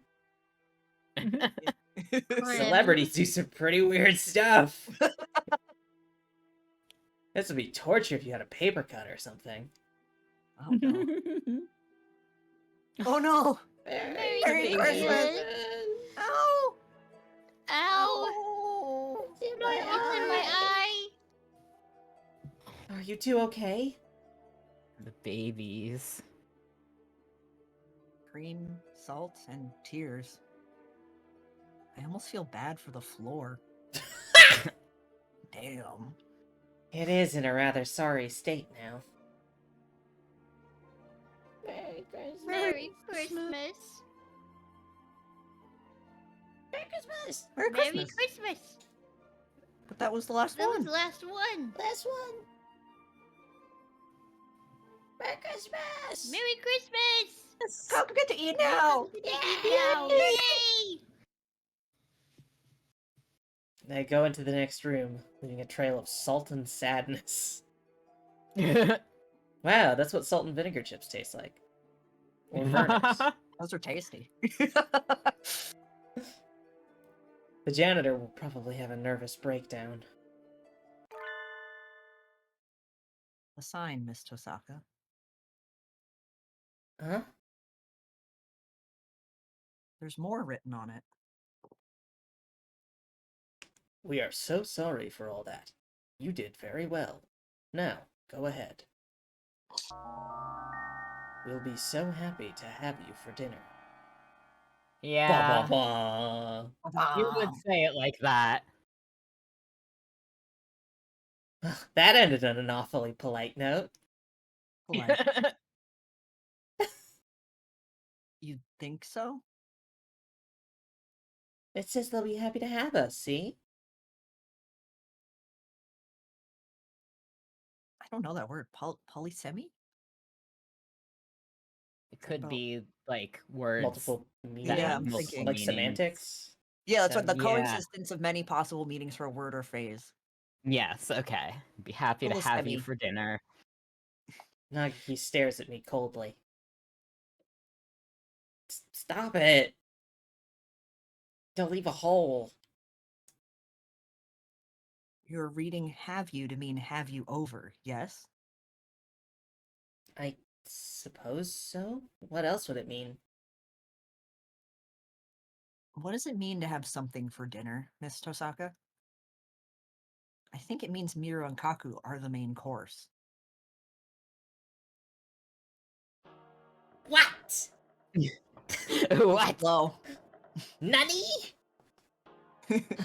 Friend. Celebrities do some pretty weird stuff. This would be torture if you had a paper cut or something. Oh no. Oh no! Merry Merry Christmas! Christmas! Ow! Ow! Oh! It's in my eye! Are you two okay? The babies. Cream, salt, and tears. I almost feel bad for the floor. Damn. It is in a rather sorry state now. Merry Christmas. Merry Christmas! Merry Merry Christmas. Christmas. But that was the last That was one. the last one. Last one! Merry Christmas! Merry Christmas. Come get to eat now. Yay! I go into the next room, leaving a trail of salt and sadness. Wow, that's what salt and vinegar chips taste like. Or Vernors. Those are tasty. The janitor will probably have a nervous breakdown. A sign, Miss Tosaka. Huh? There's more written on it. We are so sorry for all that. You did very well. Now, go ahead. We'll be so happy to have you for dinner. Yeah, Ba ba ba. you would say it like that. That ended on an awfully polite note. Polite. You think so? It says they'll be happy to have us, see? I don't know that word. Polysemy? It could About- be like words. Multiple that meanings. Yeah, have I'm multiple thinking. Like meanings. semantics. Yeah, that's what the Yeah. coexistence of many possible meanings for a word or phrase. Yes, okay. Be happy to have you Polysemy. for dinner. Nagaki stares at me coldly. Stop it! Don't leave a hole. You're reading have you to mean have you over, yes? I suppose so? What else would it mean? What does it mean to have something for dinner, Miss Tosaka? I think it means Miru and Kaku are the main course. What? What? Low. Nani?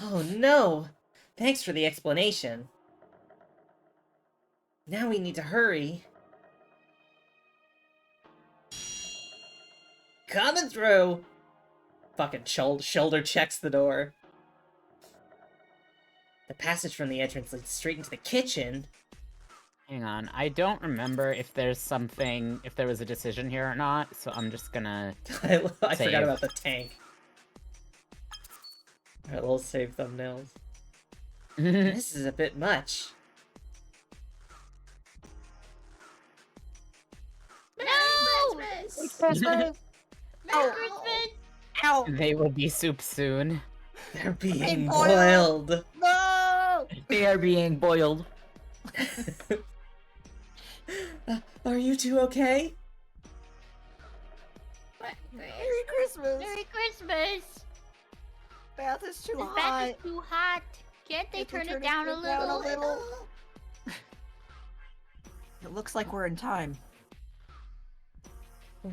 Oh no! Thanks for the explanation. Now we need to hurry. Coming through! Fucking shoulder checks the door. The passage from the entrance leads straight into the kitchen. Hang on. I don't remember if there's something, if there was a decision here or not, so I'm just gonna... I Save. forgot about the tank. Alright, we'll save thumbnails. This is a bit much. No! Christmas! Merry Ow. Christmas! Ow! They will be soup soon. They're being boiled. boiled. No! They are being boiled. Are you two okay? Merry Christmas! Merry Christmas! Bath is too This hot. bath is too hot. Can't they Can't we turn it down a little? It looks like we're in time.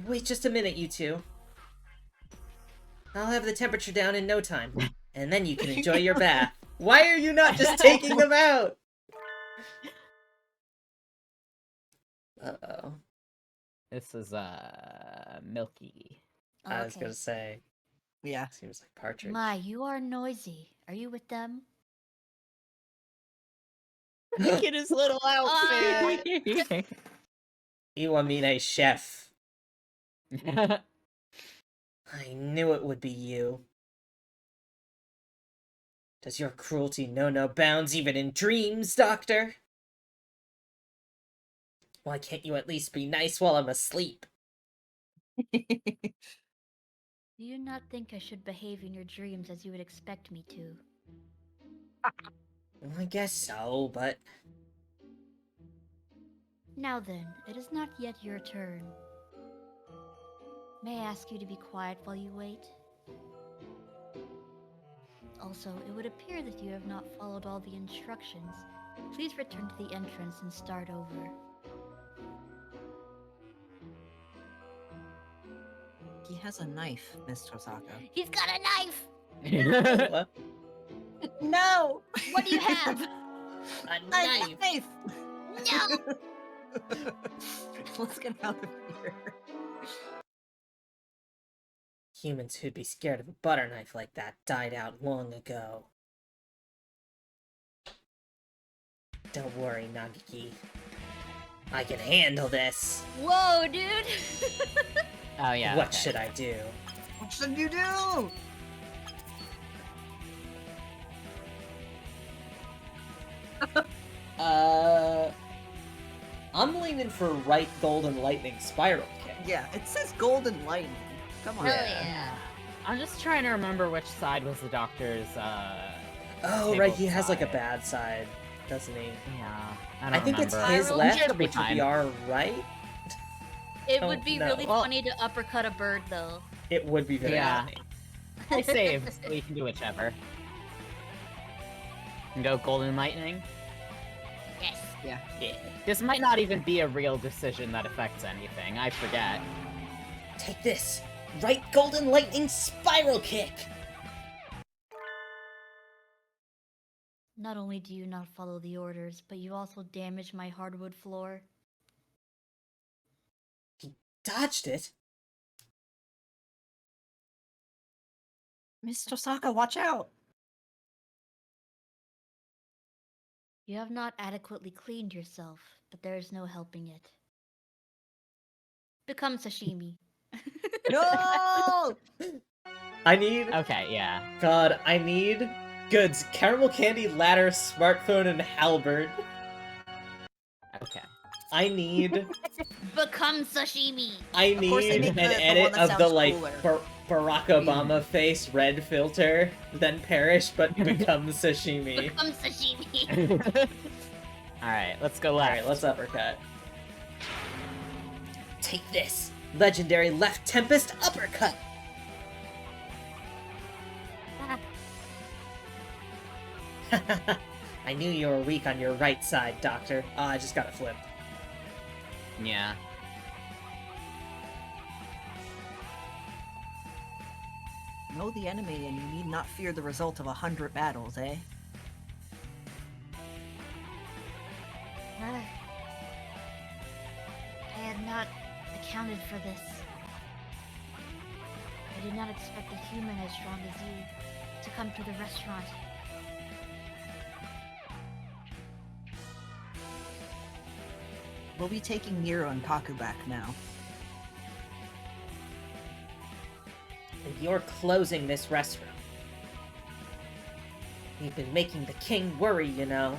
Wait just a minute, you two. I'll have the temperature down in no time, and then you can enjoy your bath. Why are you not just taking them out? Uh-oh. This is, Milky. I was gonna say, Yeah. seems like Partridge. My, you are noisy. Are you with them? Look at his little outfit! Iwamine chef. I knew it would be you. Does your cruelty know no bounds even in dreams, Doctor? Why can't you at least be nice while I'm asleep? Do you not think I should behave in your dreams as you would expect me to? Well, I guess so, but... Now then, it is not yet your turn. May I ask you to be quiet while you wait? Also, it would appear that you have not followed all the instructions. Please return to the entrance and start over. He has a knife, Miss Tosaka. He's got a knife! What? No! What do you have? A A knife! knife! No! Let's get out of here. Humans who'd be scared of a butter knife like that died out long ago. Don't worry, Nagiki. I can handle this! Whoa, dude! Oh yeah. What okay. should I do? What should you do? I'm leaning for right golden lightning spiral kick. Yeah, it says golden lightning. Come on. Hell Yeah. yeah. I'm just trying to remember which side was the doctor's. Oh, right, he Table has like a side. bad side, doesn't he? Yeah. I I don't think it's remember. his Spiral? left, It'll be which would be fine. our right. It Oh, would be no. really Well- funny to uppercut a bird, though. It would be very Yeah. funny. I'll save, so we can do whichever. And go golden lightning. Yes. Yeah. This might not even be a real decision that affects anything. I forget. Take this! Right golden lightning spiral kick! Not only do you not follow the orders, but you also damage my hardwood floor. Dodged it? Miss Tosaka, watch out! You have not adequately cleaned yourself, but there is no helping it. Become sashimi. No! I need... Okay, yeah. God, I need goods. Caramel candy, ladder, smartphone, and halberd. Okay. I need... Become sashimi. I Of course they need make an the one edit that of the, sounds like, cooler. Barack Obama face red filter, then perish, but become sashimi. Become sashimi. Alright, let's go left. Alright, let's uppercut. Take this! Legendary left Tempest uppercut! I knew you were weak on your right side, Doctor. Oh, I just got it flipped. Yeah. Know the enemy and you need not fear the result of 100 battles, eh? I had not accounted for this. I did not expect a human as strong as you to come to the restaurant. We'll be taking Mira and Kaku back now. And you're closing this restaurant. You've been making the king worry, you know.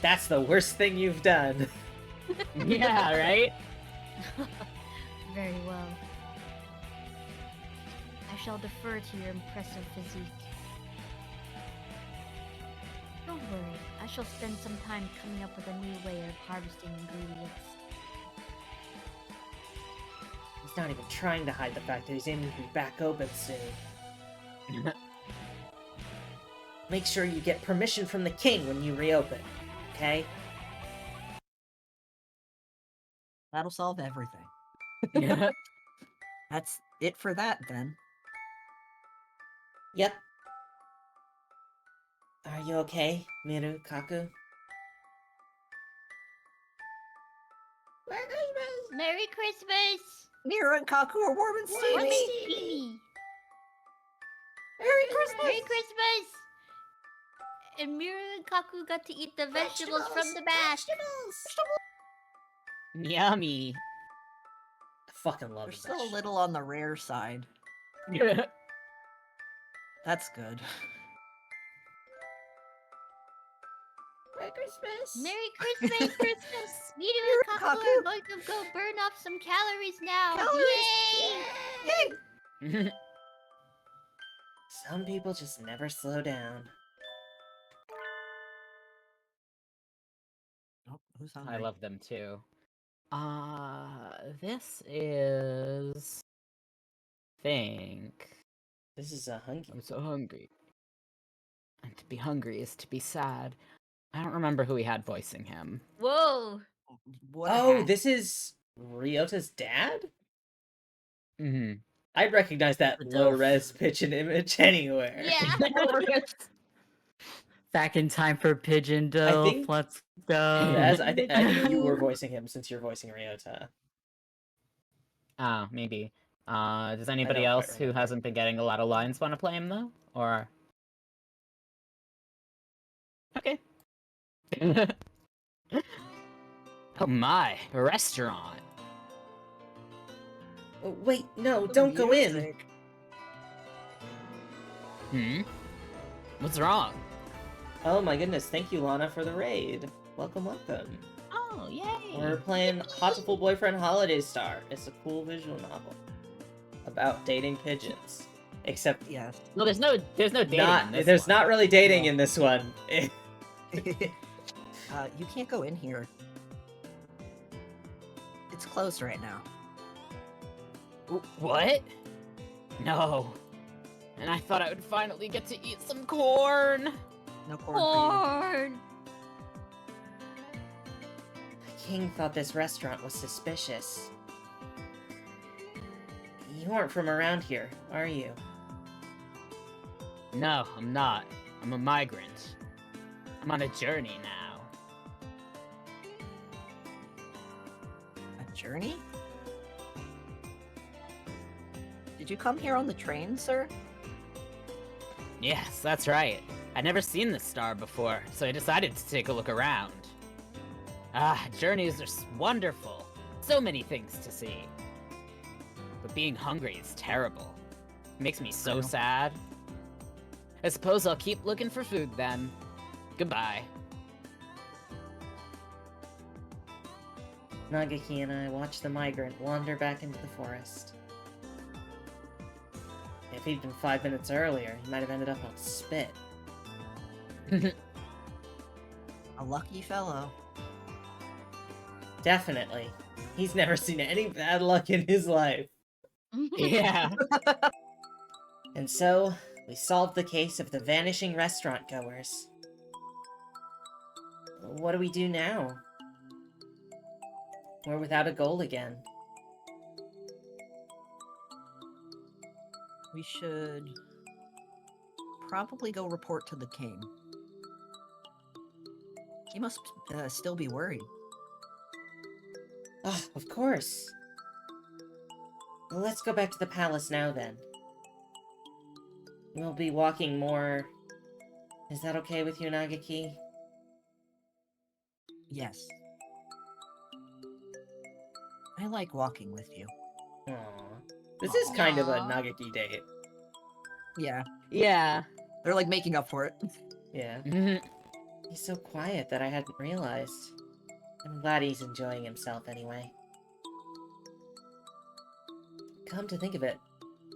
That's the worst thing you've done. Yeah, right? Very well. I shall defer to your impressive physique. Don't worry, I shall spend some time coming up with a new way of harvesting ingredients. He's not even trying to hide the fact that he's aiming to be back open soon. Make sure you get permission from the king when you reopen, okay? That'll solve everything. Yeah. That's it for that, then. Yep. Are you okay, Miru, Kaku? Merry Christmas! Mira and Kaku are warm and steamy! Steamy! Merry Christmas! Merry Christmas! And Mira and Kaku got to eat the vegetables from the bash. Yummy. I fucking love They're the still a vegetables. little on the rare side. Yeah. That's good. Merry Christmas! Merry Christmas! Christmas! Mira and Kaku Kaku. are going to go burn off some calories now. Calories! Yay! Yay! Some people just never slow down. Oh, who's I hungry? love them too. This is... think... This is a hunky. I'm so hungry. And to be hungry is to be sad. I don't remember who we had voicing him. Whoa! What a Oh, hat. this is Ryota's dad? Mm-hmm. I'd recognize that The low Dolph. res pitch and image anywhere. Yeah! Back in time for Pigeon Dope. think- Let's go. As I think you were voicing him since you're voicing Ryota. Oh, maybe. Does anybody don't quite else who remember. hasn't been getting a lot of lines want to play him though? Or okay. Oh my, a restaurant. Oh, wait, no, don't go in. Music. What's wrong? Oh my goodness, thank you, Lana, for the raid. Welcome, welcome. Oh, yay! We're playing Hatoful Boyfriend Holiday Star. It's a cool visual novel about dating pigeons. Except, Yes. Well, there's no dating. in this there's one. not really dating in this one. You can't go in here. It's closed right now. What? No. And I thought I would finally get to eat some corn. No corn for Corn. The king thought this restaurant was suspicious. You aren't from around here, are you? No, I'm not. I'm a migrant. I'm on a journey now. you. A journey? Did you come here on the train, sir? Yes, that's right. I'd never seen this star before, so I decided to take a look around. Ah, journeys are wonderful. So many things to see. But being hungry is terrible. It makes me so sad. I suppose I'll keep looking for food then. Goodbye. Nagaki and I watched the migrant wander back into the forest. If he'd been 5 minutes earlier, he might have ended up on spit. A lucky fellow. Definitely. He's never seen any bad luck in his life. Yeah. And so, we solved the case of the vanishing restaurant goers. What do we do now? We're without a goal again. We should probably go report to the king. He must still be worried. Ah, of course. Well, let's go back to the palace now, then. We'll be walking more... Is that okay with you, Nagaki? Yes. I like walking with you. Aww. This is kind of a Aw. Nagaki date. Yeah. Yeah. They're like making up for it. Yeah. Mhm. He's so quiet that I hadn't realized. I'm glad he's enjoying himself anyway. Come to think of it,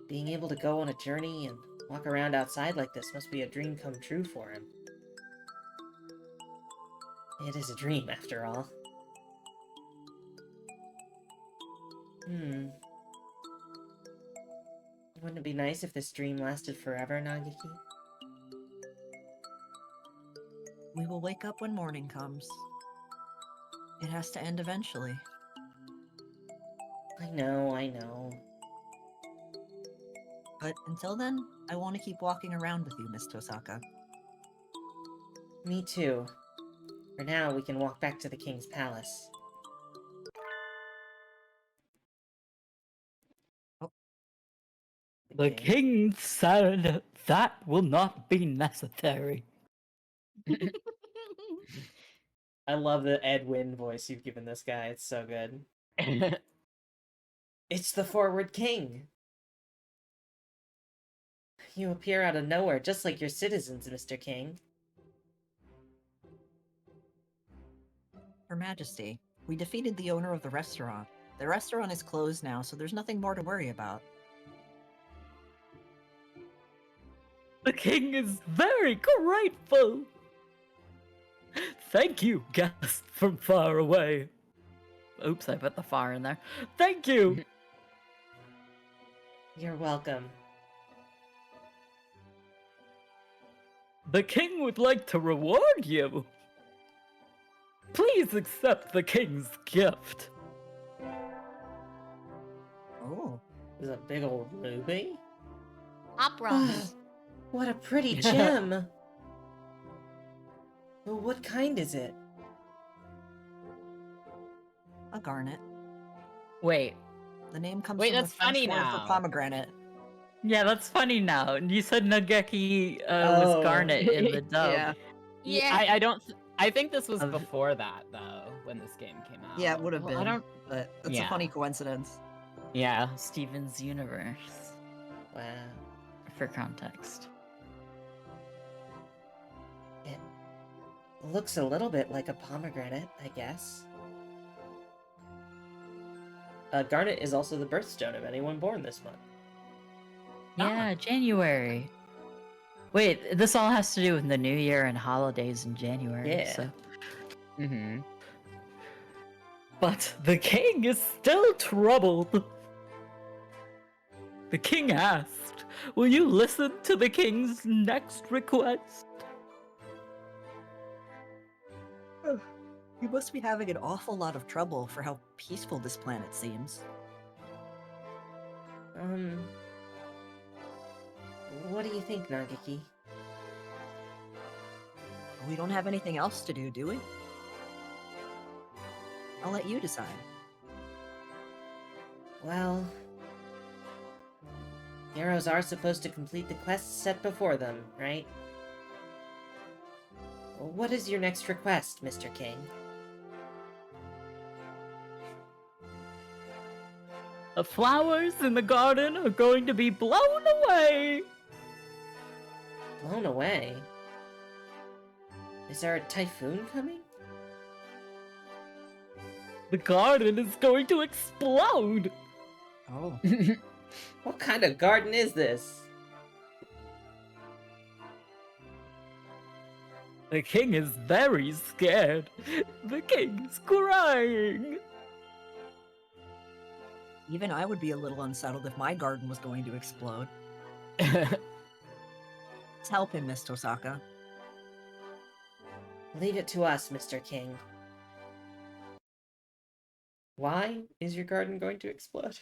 being able to go on a journey and walk around outside like this must be a dream come true for him. It is a dream, after all. Wouldn't it be nice if this dream lasted forever, Nagaki? We will wake up when morning comes. It has to end eventually. I know. But until then, I want to keep walking around with you, Miss Tosaka. Me too. For now, we can walk back to the king's palace. The king said that will not be necessary. I love the Ed Wynn voice you've given this guy. It's so good. It's the Forward King! You appear out of nowhere, just like your citizens, Mr. King. Her Majesty, we defeated the owner of the restaurant. The restaurant is closed now, so there's nothing more to worry about. The king is very grateful. Thank you, guest from far away. Oops, I put the far in there. Thank you. You're welcome. The king would like to reward you. Please accept the king's gift. Oh. There's a big old ruby? Opera. What a pretty gem! Well, what kind is it? A garnet. Wait, The name comes Wait, from the that's French funny word for now. pomegranate. Yeah, that's funny now. You said Nageki was Oh. Garnet in the dub. Yeah. Yeah. I don't. I think this was Of- before that though, when this game came out. Yeah, it would have Well, been. I don't. But it's a Yeah. funny coincidence. Yeah. Steven's Universe, Wow. for context. It looks a little bit like a pomegranate, I guess. Garnet is also the birthstone of anyone born this month. Yeah, January. Wait, this all has to do with the New Year and holidays in January. Yeah. So. Mm-hmm. But the king is still troubled. The king asked, "Will you listen to the king's next request?" You must be having an awful lot of trouble for how peaceful this planet seems. What do you think, Nageki? We don't have anything else to do we? I'll let you decide. Well, heroes are supposed to complete the quests set before them, right? What is your next request, Mr. King? The flowers in the garden are going to be blown away. Blown away? Is there a typhoon coming? The garden is going to explode. Oh. What kind of garden is this? The king is very scared. The king's crying. Even I would be a little unsettled if my garden was going to explode. Mm-hmm. Let's help him, Miss Tosaka. Leave it to us, Mr. King. Why is your garden going to explode?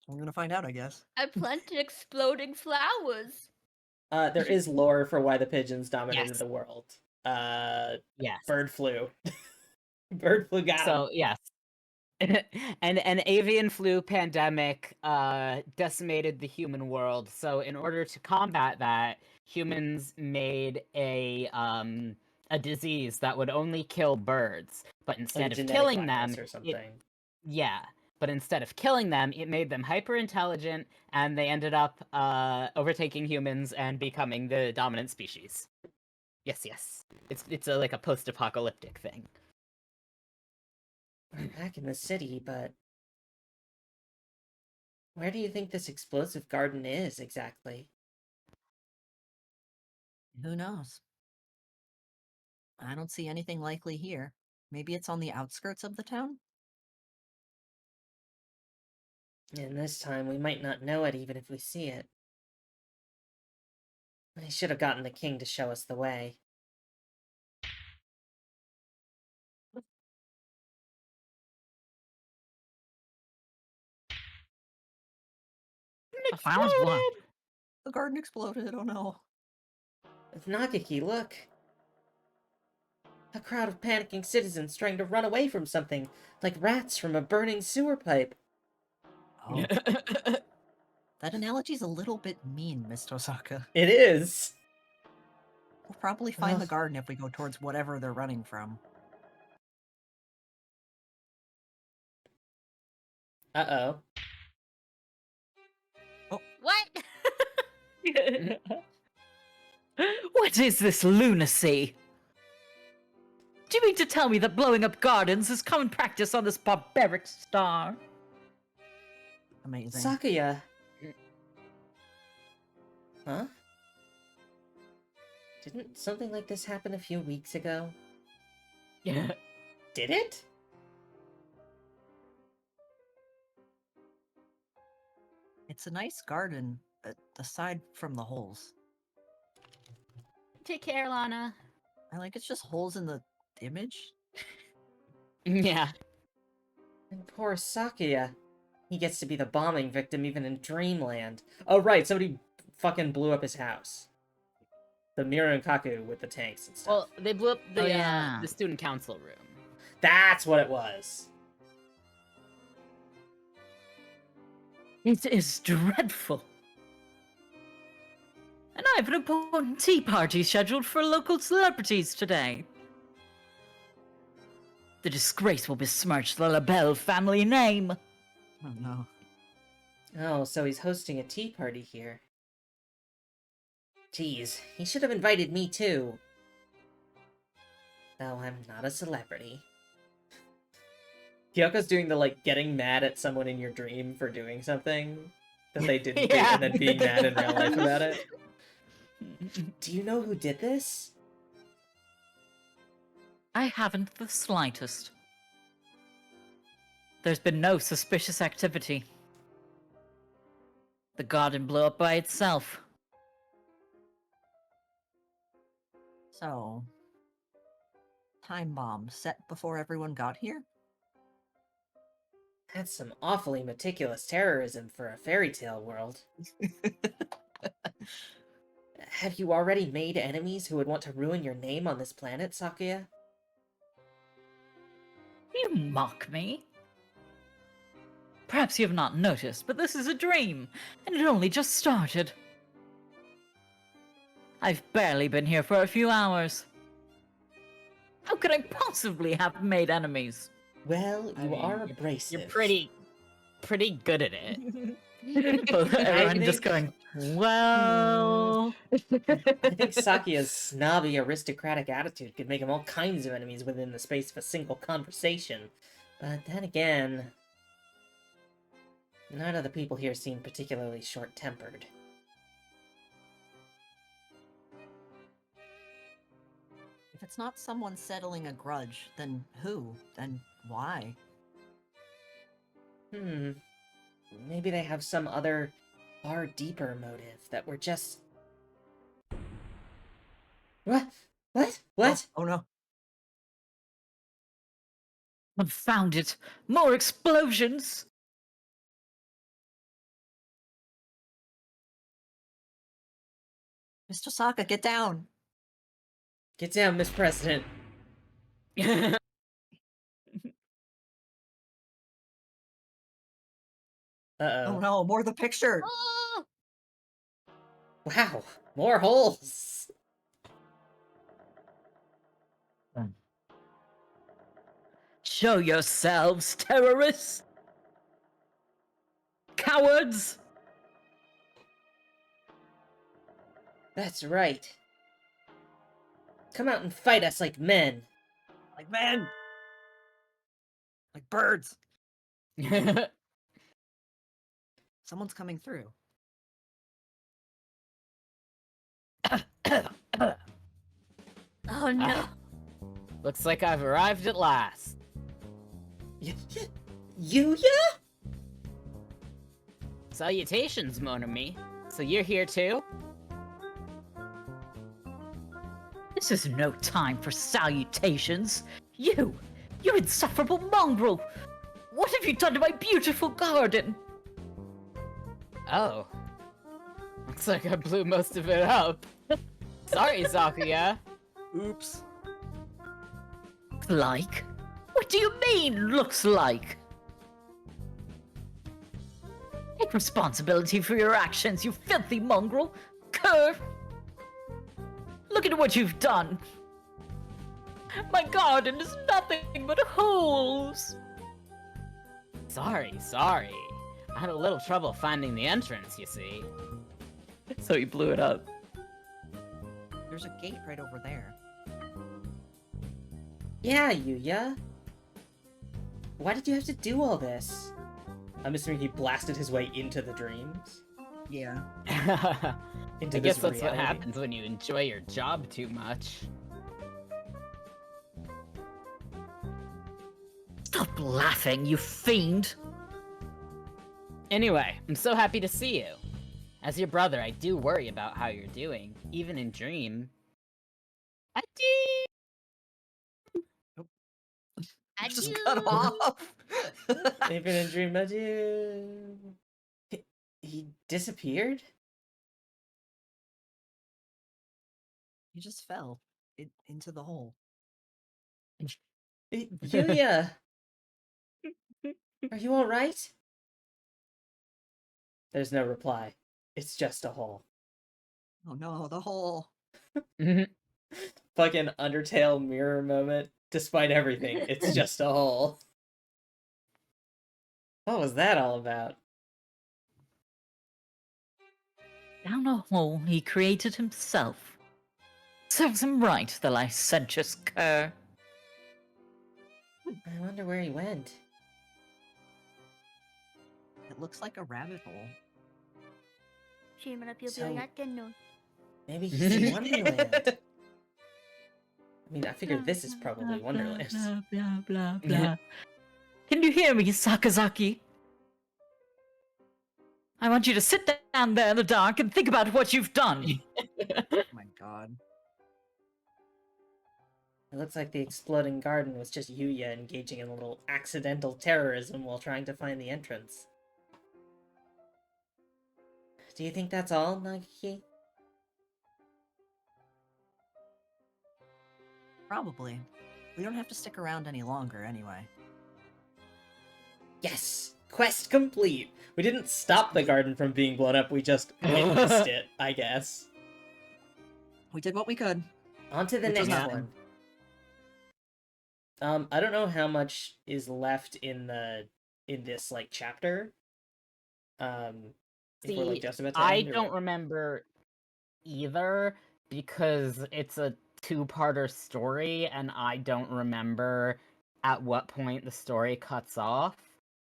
We're gonna find out, I guess. I planted exploding flowers. There is lore for why the pigeons dominated Yes. the world. Yes. Bird flu. Bird flu got 'em. So yes. An avian flu pandemic decimated the human world. So in order to combat that, humans made a disease that would only kill birds. But instead Like of genetic killing virus them, or something. yeah. But instead of killing them, it made them hyper intelligent, and they ended up overtaking humans and becoming the dominant species. Yes, yes. It's like a post-apocalyptic thing. We're back in the city, but where do you think this explosive garden is exactly? Who knows? I don't see anything likely here. Maybe it's on the outskirts of the town? And this time we might not know it even if we see it. I should have gotten the king to show us the way. The flowers blow. The garden exploded, oh no. Nageki, look! A crowd of panicking citizens trying to run away from something, like rats from a burning sewer pipe. Oh. That analogy's a little bit mean, Miss Tosaka. It is! We'll probably find the Ugh. garden if we go towards whatever they're running from. Uh-oh. What? What is this lunacy? Do you mean to tell me that blowing up gardens is common practice on this barbaric star? Amazing. Sakuya! Huh? Didn't something like this happen a few weeks ago? Yeah. Did it? It's a nice garden, aside from the holes. Take care, Lana. It's just holes in the image. Yeah. And poor Sakuya. He gets to be the bombing victim even in Dreamland. Oh right, somebody fucking blew up his house. The Miru and Kaku with the tanks and stuff. Well, they blew up Oh, yeah. the student council room. That's what it was. It is dreadful. And I have an important tea party scheduled for local celebrities today. The disgrace will besmirch the LaBelle family name. Oh no. Oh, so he's hosting a tea party here. Geez, he should have invited me too. Though I'm not a celebrity. Kyoko's doing the, like, getting mad at someone in your dream for doing something that they didn't do, Yeah. and then being mad in real life about it. Do you know who did this? I haven't the slightest. There's been no suspicious activity. The garden blew up by itself. So, time bomb set before everyone got here? That's some awfully meticulous terrorism for a fairy tale world. Have you already made enemies who would want to ruin your name on this planet, Sakuya? You mock me? Perhaps you have not noticed, but this is a dream, and it only just started. I've barely been here for a few hours. How could I possibly have made enemies? Well, I you mean, are abrasive. You're pretty good at it. Everyone just going, well... I think Sakuya's snobby, aristocratic attitude could make him all kinds of enemies within the space of a single conversation. But then again... none of the people here seem particularly short-tempered. If it's not someone settling a grudge, then who? Then why? Maybe they have some other, far deeper motive that we're just... What? What? What? Oh no. Confound it! More explosions! Mr. Saka, get down! Get down, Miss President. Uh-oh. Oh no, more the picture! Oh! Wow, more holes! Show yourselves, terrorists! Cowards! That's right. Come out and fight us like men. Like men! Like birds! Someone's coming through. Oh no. Looks like I've arrived at last. Yuya? Salutations, mon ami. So you're here too? This is no time for salutations. You insufferable mongrel! What have you done to my beautiful garden? Oh. Looks like I blew most of it up. Sorry, Sakuya. Oops. Like? What do you mean, looks like? Take responsibility for your actions, you filthy mongrel! Cur! Look at what you've done! My garden is nothing but holes! Sorry. I had a little trouble finding the entrance, you see. So he blew it up. There's a gate right over there. Yeah, Yuya. Why did you have to do all this? I'm assuming he blasted his way into the dreams. Yeah. Into I guess this that's what reality. happens when you enjoy your job too much. Stop laughing, you fiend! Anyway, I'm so happy to see you. As your brother, I do worry about how you're doing, even in dream. Adieu! Just Adieu. cut off! Even in dream, adieu. He disappeared? He just fell into the hole. Yuya! Are you alright? There's no reply. It's just a hole. Oh no, the hole. Fucking Undertale mirror moment. Despite everything, it's just a hole. What was that all about? Down a hole he created himself. Serves him right, the licentious cur. I wonder where he went. It looks like a rabbit hole. Maybe he's in Wonderland. I mean, I figured this is probably Wonderland. Blah, blah, blah, blah. Can you hear me, Sakazaki? I want you to sit down there in the dark and think about what you've done. Oh my god. It looks like the exploding garden was just Yuya engaging in a little accidental terrorism while trying to find the entrance. Do you think that's all, Nagiki? Probably. We don't have to stick around any longer anyway. Yes! Quest complete! We didn't stop the garden from being blown up, we just witnessed it, I guess. We did what we could. On to the Which was next nothing. one. I don't know how much is left in this like chapter. If we're like just about to I end, or don't what? remember either because it's a two-parter story, and I don't remember at what point the story cuts off.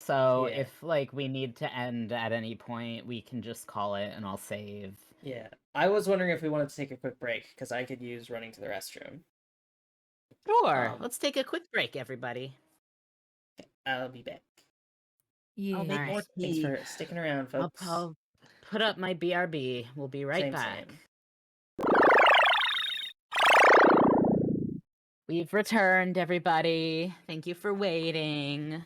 So Yeah. if like we need to end at any point, we can just call it, and I'll save. Yeah, I was wondering if we wanted to take a quick break because I could use running to the restroom. Sure. Um, Let's take a quick break, everybody. I'll be back. I'll make more Alright. Thanks tea. for sticking around, folks. I'll put up my BRB. We'll be right Same, back. same. We've returned, everybody. Thank you for waiting.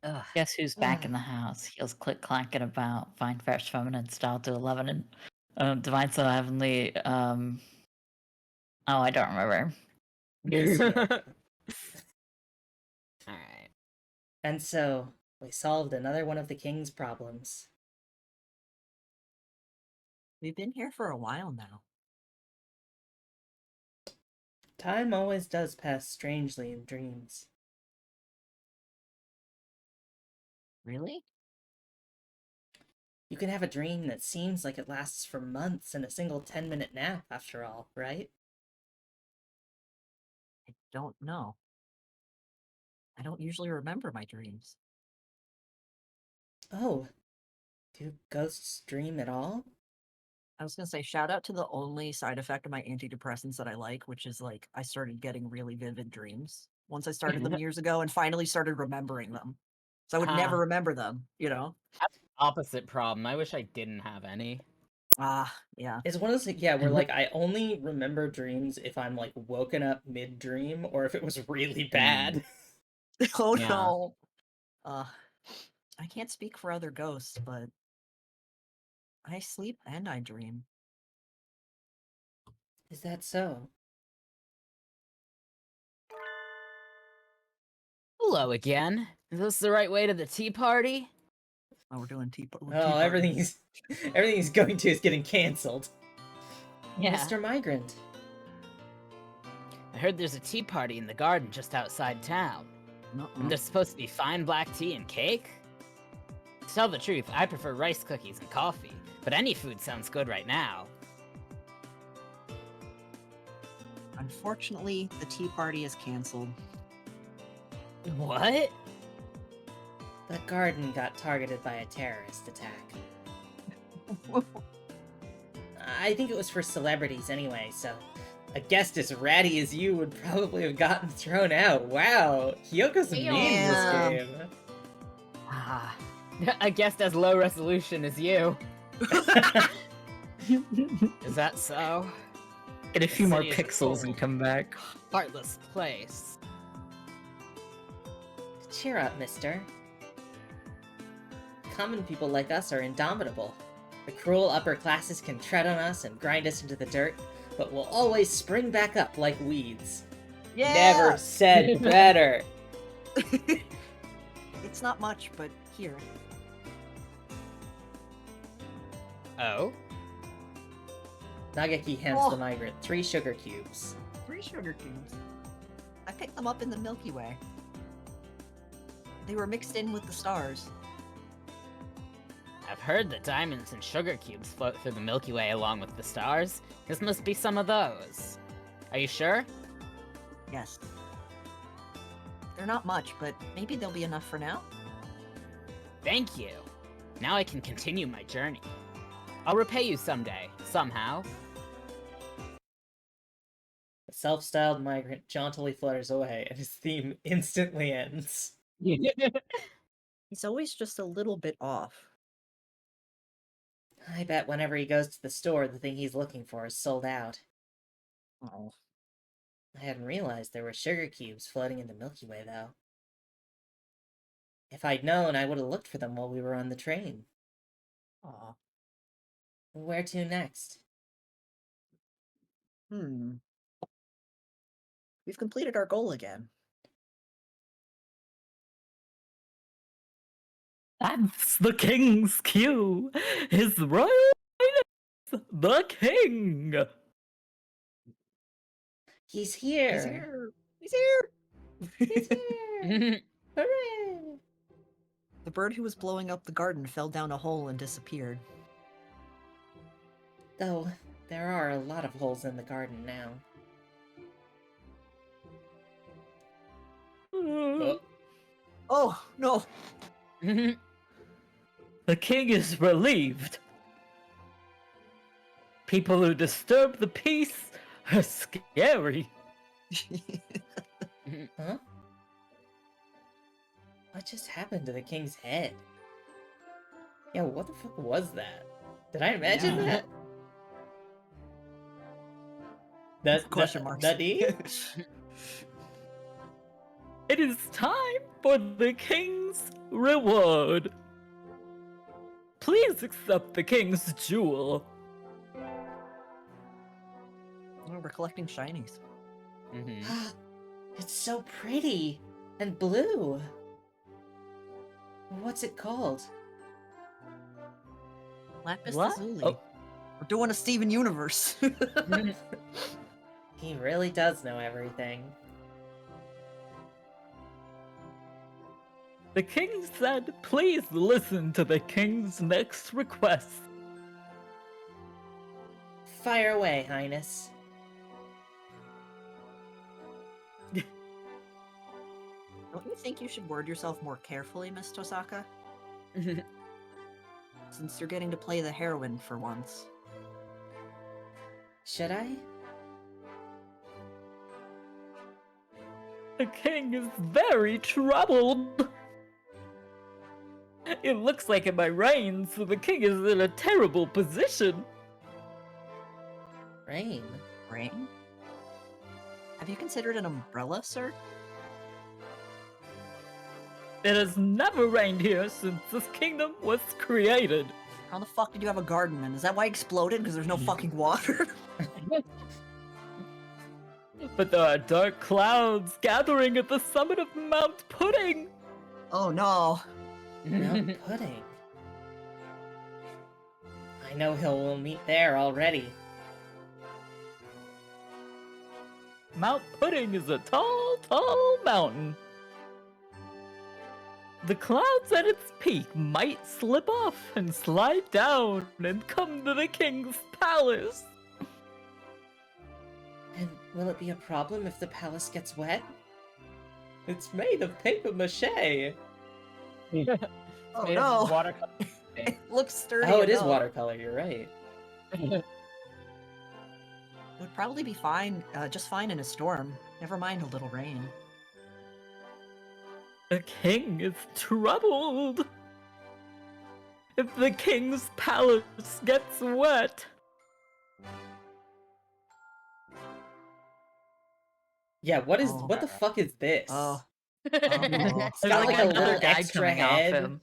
Ugh. Guess who's back in the house? Heels click clacking about. Find fresh feminine style to 11 and divine so heavenly. Oh, I don't remember. Alright. And so, we solved another one of the king's problems. We've been here for a while now. Time always does pass strangely in dreams. Really? You can have a dream that seems like it lasts for months in a single 10-minute nap, after all, right? I don't know. I don't usually remember my dreams. Oh, do ghosts dream at all? I was gonna say, shout out to the only side effect of my antidepressants that I like, which is like I started getting really vivid dreams once I started them years ago and finally started remembering them. So I would never Ah. remember them, you know? Opposite problem. I wish I didn't have any. Ah, yeah. It's one of those, yeah, where like I only remember dreams if I'm like woken up mid-dream or if it was really bad. Oh Yeah. no. I can't speak for other ghosts, but I sleep and I dream. Is that so? Hello again. Is this the right way to the tea party? Oh, we're doing tea. Oh, everything he's going to is getting cancelled. Yeah. Mr. Migrant. I heard there's a tea party in the garden just outside town. And there's supposed to be fine black tea and cake? To tell the truth, I prefer rice cookies and coffee, but any food sounds good right now. Unfortunately, the tea party is canceled. What? The garden got targeted by a terrorist attack. I think it was for celebrities anyway, so a guest as ratty as you would probably have gotten thrown out. Wow, Hyoko's mean Yeah. this game. Ah, a guest as low resolution as you. Is that so? Get a few The more city is pixels cold. and come back. Heartless place. Cheer up, mister. Common people like us are indomitable. The cruel upper classes can tread on us and grind us into the dirt, but we'll always spring back up like weeds. Yeah! Never said better. It's not much, but here. Oh? Nageki hands Oh. the migrant 3 sugar cubes. 3 sugar cubes. I picked them up in the Milky Way. They were mixed in with the stars. I've heard that diamonds and sugar cubes float through the Milky Way along with the stars. This must be some of those. Are you sure? Yes. They're not much, but maybe they'll be enough for now. Thank you. Now I can continue my journey. I'll repay you someday, somehow. The self-styled migrant jauntily flutters away, and his theme instantly ends. He's always just a little bit off. I bet whenever he goes to the store, the thing he's looking for is sold out. Oh. I hadn't realized there were sugar cubes floating in the Milky Way, though. If I'd known, I would have looked for them while we were on the train. Aw. Where to next? We've completed our goal again. That's the king's cue. His royal highness, the king. He's here! He's here! He's here! He's here! Hooray! The bird who was blowing up the garden fell down a hole and disappeared. Though, there are a lot of holes in the garden now. Oh, no! The king is relieved. People who disturb the peace are scary. Huh? What just happened to the king's head? Yeah, what the fuck was that? Did I imagine Yeah. that? That Question marks. Nutty? It is time for the king's reward. Please accept the king's jewel. Oh, we're collecting shinies. It's so pretty and blue. What's it called? Lapis What? lazuli. Oh. We're doing a Steven Universe. He really does know everything. The king said, please listen to the king's next request. Fire away, Highness. Don't you think you should word yourself more carefully, Miss Tosaka? Since you're getting to play the heroine for once. Should I? The king is very troubled. It looks like it might rain, so the king is in a terrible position. Rain? Rain? Have you considered an umbrella, sir? It has never rained here since this kingdom was created. How the fuck did you have a garden then? Is that why it exploded? Because there's no fucking water? But there are dark clouds gathering at the summit of Mount Pudding. Oh no. Mount Pudding. I know we'll meet there already. Mount Pudding is a tall, tall mountain. The clouds at its peak might slip off and slide down and come to the king's palace. And will it be a problem if the palace gets wet? It's made of paper mache. Oh Made of no. watercolor. It looks sturdy. Oh, it is enough. watercolor, you're right. It would probably be fine, just fine in a storm. Never mind a little rain. The king is troubled. If the king's palace gets wet, Yeah, what Oh. the fuck is this? Oh. It's there's got like a another little guy extra coming off head. him.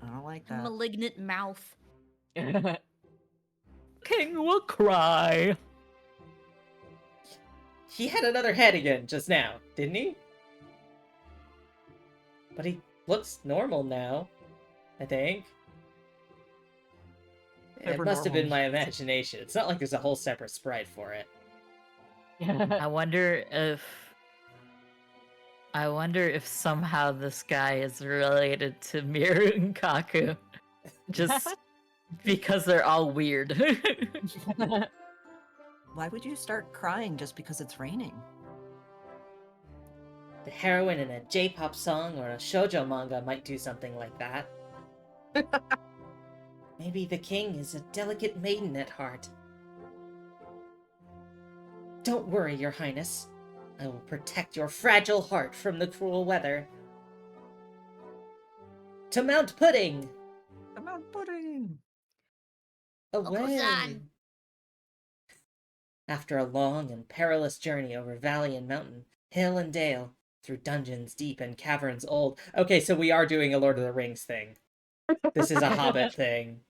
I don't like that. Malignant mouth. King will cry. He had another head again just now, didn't he? But he looks normal now, I think. It Ever must have normal been my means- imagination. It's not like there's a whole separate sprite for it. I wonder if somehow this guy is related to Miru and Kaku. Just because they're all weird. Why would you start crying just because it's raining? The heroine in a J-pop song or a shoujo manga might do something like that. Maybe the king is a delicate maiden at heart. Don't worry, your highness. I will protect your fragile heart from the cruel weather. To Mount Pudding! I'm out pudding. Away! Oko-san! After a long and perilous journey over valley and mountain, hill and dale, through dungeons deep and caverns old. Okay, so we are doing a Lord of the Rings thing. This is a Hobbit thing.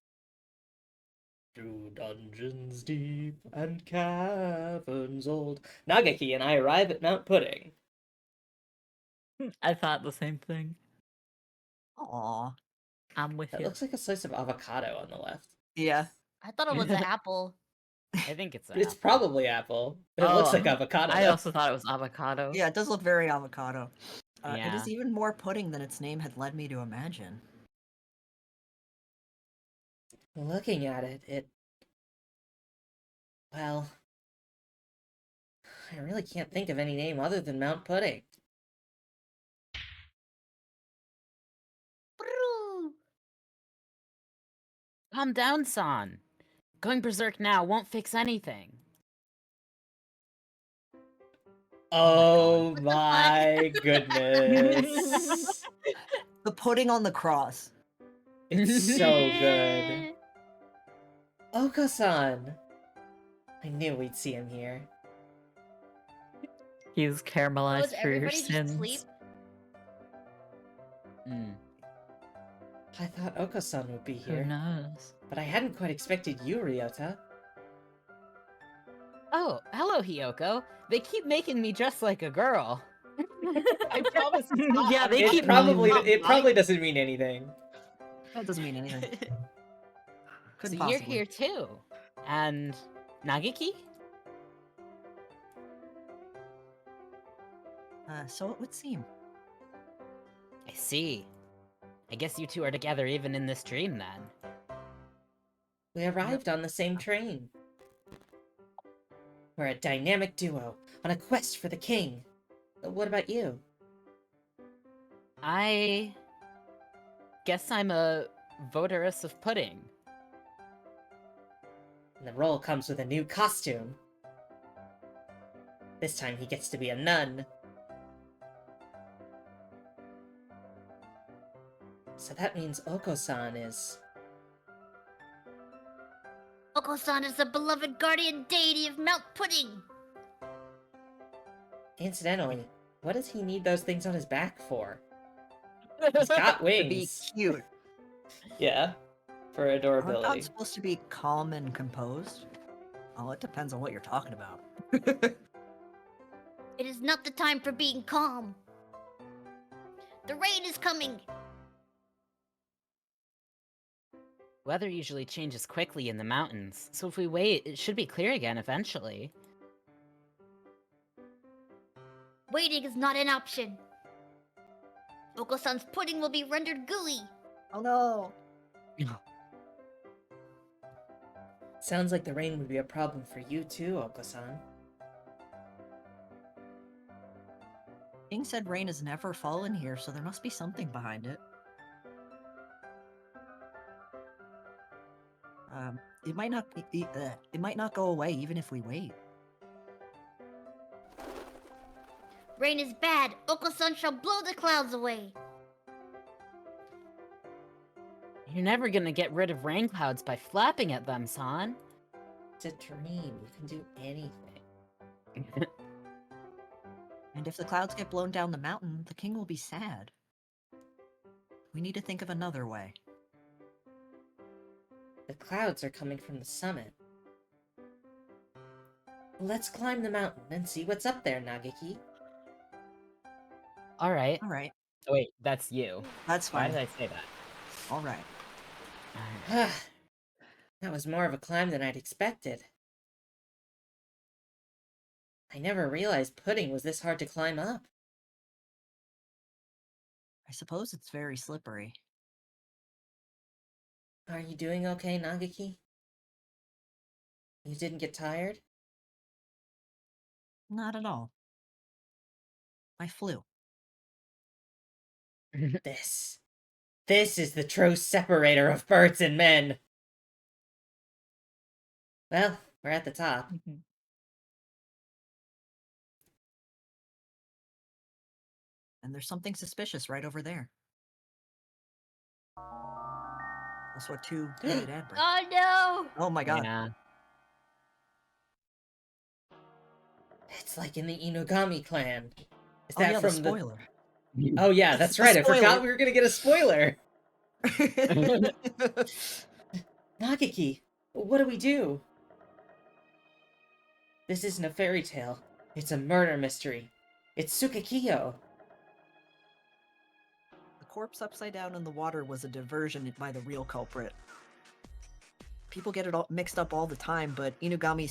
Through dungeons deep and caverns old. Nagaki and I arrive at Mount Pudding. I thought the same thing. Aw. I'm with That you. looks like a slice of avocado on the left. Yeah. I thought it was an apple. I think it's. It's apple. probably apple. It looks like avocado. I though. also thought it was avocado. Yeah, it does look very avocado. It Yeah. is even more pudding than its name had led me to imagine. Looking at it... Well... I really can't think of any name other than Mount Pudding. Brrroo. Calm down, San. Going berserk now won't fix anything. Oh What the my fuck? goodness. The pudding on the cross. It's so good. Oko-san! I knew we'd see him here. He's Oh, caramelized is for your everybody just asleep? sins. Mm. I thought Oko-san would be Who here, knows? but I hadn't quite expected you, Ryota. Oh, hello, Hiyoko. They keep making me dress like a girl. I promise. it's not Yeah, they on keep purpose. It probably doesn't mean anything. That doesn't mean anything. So Couldn't you're possibly. here too, and Nagaki. So it would seem. I see. I guess you two are together even in this dream then. We arrived on the same train. We're a dynamic duo, on a quest for the king. What about you? I guess I'm a votaress of pudding. And the role comes with a new costume. This time he gets to be a nun. So that means Oko-san is... Oko-san is the beloved guardian deity of Mount Pudding. Incidentally, what does he need those things on his back for? He's got To be wings. cute. Yeah, for Aren't adorability. gods supposed to be calm and composed? Oh, it depends on what you're talking about. It is not the time for being calm. The rain is coming. Weather usually changes quickly in the mountains, so if we wait, it should be clear again eventually. Waiting is not an option. Oko-san's pudding will be rendered gooey. Oh no! Sounds like the rain would be a problem for you too, Oko-san. King said rain has never fallen here, so there must be something behind it. It might not. It might not go away even if we wait. Rain is bad. Oko-san shall blow the clouds away. You're never gonna get rid of rain clouds by flapping at them, San. It's a dream. You can do anything. And if the clouds get blown down the mountain, the king will be sad. We need to think of another way. The clouds are coming from the summit. Let's climb the mountain and see what's up there, Nagiki. All right. All right, Oh, wait, that's you. that's Why fine. did I say that? All right. That was more of a climb than I'd expected. I never realized pudding was this hard to climb up. I suppose it's very slippery. Are you doing okay, Nagiki? You didn't get tired? Not at all. I flew. This is the true separator of birds and men! Well, we're at the top. And there's something suspicious right over there. Also a two-headed adbert. Oh no! Oh my god. Yeah. It's like in the Inugami clan. Is Oh that yeah, from the spoiler. Oh yeah, that's The right. I forgot spoiler. we were gonna get a spoiler. Nagiki, what do we do? This isn't a fairy tale. It's a murder mystery. It's Sukekiyo. The corpse upside down in the water was a diversion by the real culprit. People get it all mixed up all the time, but Inugami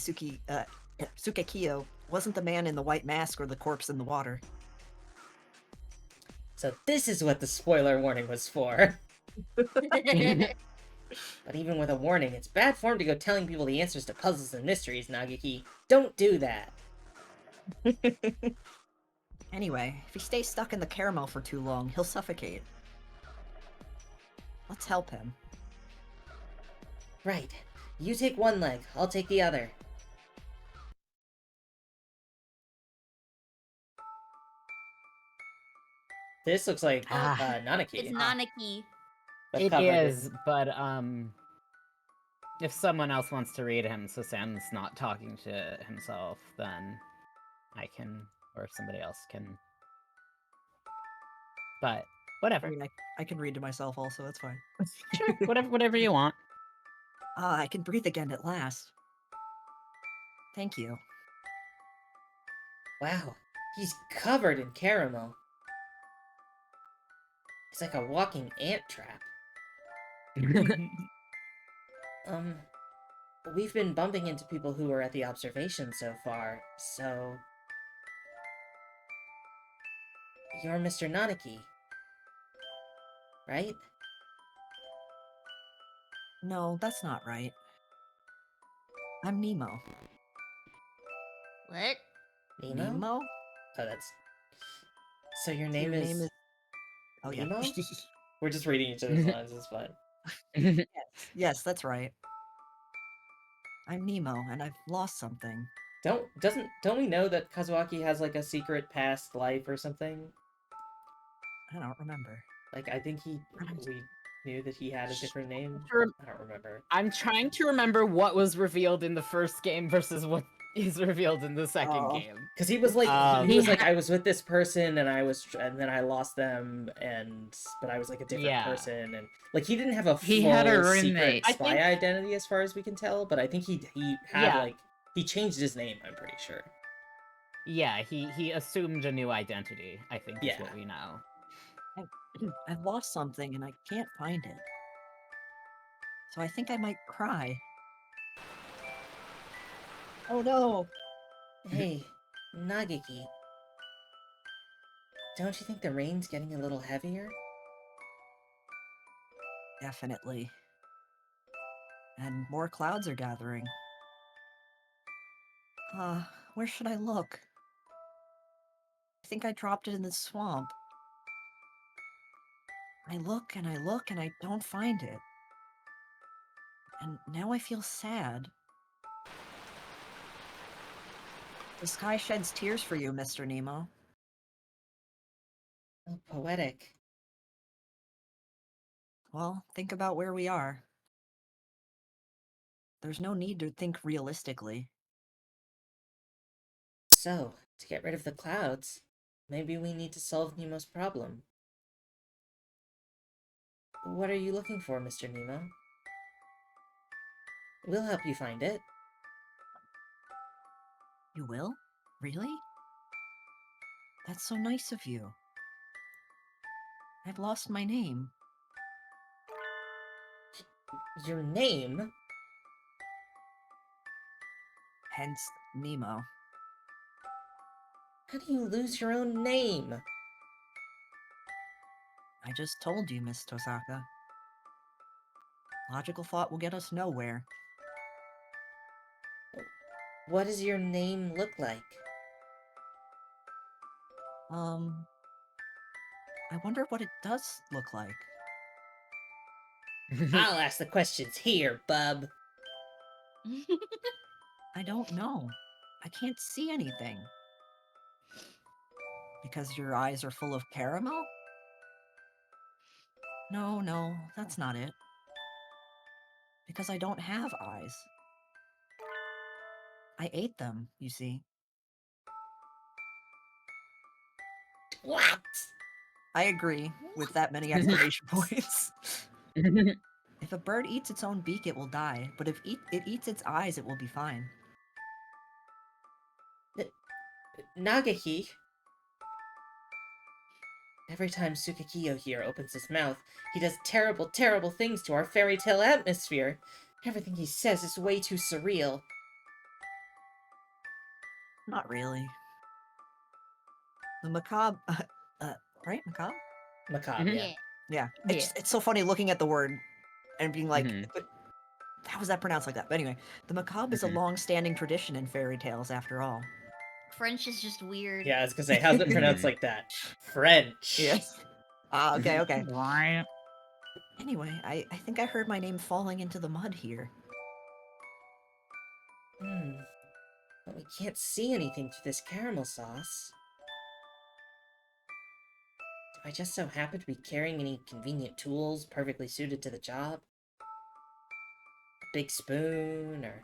Sukekiyo wasn't the man in the white mask or the corpse in the water. So this is what the spoiler warning was for. But even with a warning, it's bad form to go telling people the answers to puzzles and mysteries, Nagiki. Don't do that. Anyway, if he stays stuck in the caramel for too long, he'll suffocate. Let's help him. Right. You take one leg, I'll take the other. This looks like Nanaki. It's Nanaki. but It covered in- is, but if someone else wants to read him, so Sam's not talking to himself, then I can, or somebody else can. But I whatever, mean, I can read to myself also, that's fine. sure, whatever you want. Ah, I can breathe again at last. Thank you. Wow, he's covered in caramel. It's like a walking ant trap. We've been bumping into people who were at the observation so far, so... You're Mr. Nanaki, right? No, that's not right. I'm Nemo. What? Nemo? Nemo? Oh, that's... So your So name your is... name is... Oh Nemo? yeah. We're just reading each other's lines, it's fine. Yes, that's right. I'm Nemo, and I've lost something. Don't we know that Kazuaki has like a secret past life or something? I don't remember. Like I think we knew that he had a different name. Sure. I don't remember. I'm trying to remember what was revealed in the first game versus what is revealed in the second Oh. game. Because he was like He he was like I was with this person and and then I lost them but I was like a different Yeah. person and like he didn't have a He full had a secret roommate. I spy think- identity as far as we can tell, but I think he had Yeah. like he changed his name, I'm pretty sure. Yeah, he assumed a new identity, I think is Yeah. what we know. I've lost something, and I can't find it. So I think I might cry. Oh no! Hey, Nagiki. Don't you think the rain's getting a little heavier? Definitely. And more clouds are gathering. Where should I look? I think I dropped it in the swamp. I look and I look and I don't find it. And now I feel sad. The sky sheds tears for you, Mr. Nemo. Oh, poetic. Well, think about where we are. There's no need to think realistically. So, to get rid of the clouds, maybe we need to solve Nemo's problem. What are you looking for, Mr. Nemo? We'll help you find it. You will? Really? That's so nice of you. I've lost my name. Your name? Hence, Nemo. How do you lose your own name? I just told you, Miss Tosaka. Logical thought will get us nowhere. What does your name look like? I wonder what it does look like. I'll ask the questions here, bub. I don't know. I can't see anything. Because your eyes are full of caramel? No, that's not it. Because I don't have eyes. I ate them, you see. What? I agree with that many exclamation points. If a bird eats its own beak, it will die. But if it eats its eyes, it will be fine. Nagahi. Every time Sukakiyo here opens his mouth, he does terrible, terrible things to our fairy tale atmosphere. Everything he says is way too surreal. Not really. The macabre... right? Macabre? Macabre, yeah. Yeah. It's so funny looking at the word and being like... Mhm. But how was that pronounced like that? But anyway, the macabre is a Mhm. long-standing tradition in fairy tales, after all. French is just weird. Yeah, I was gonna say, how's it pronounced like that? French. Yes. Ah, okay. Right. Anyway, I think I heard my name falling into the mud here. But we can't see anything through this caramel sauce. Do I just so happen to be carrying any convenient tools perfectly suited to the job? A big spoon, or...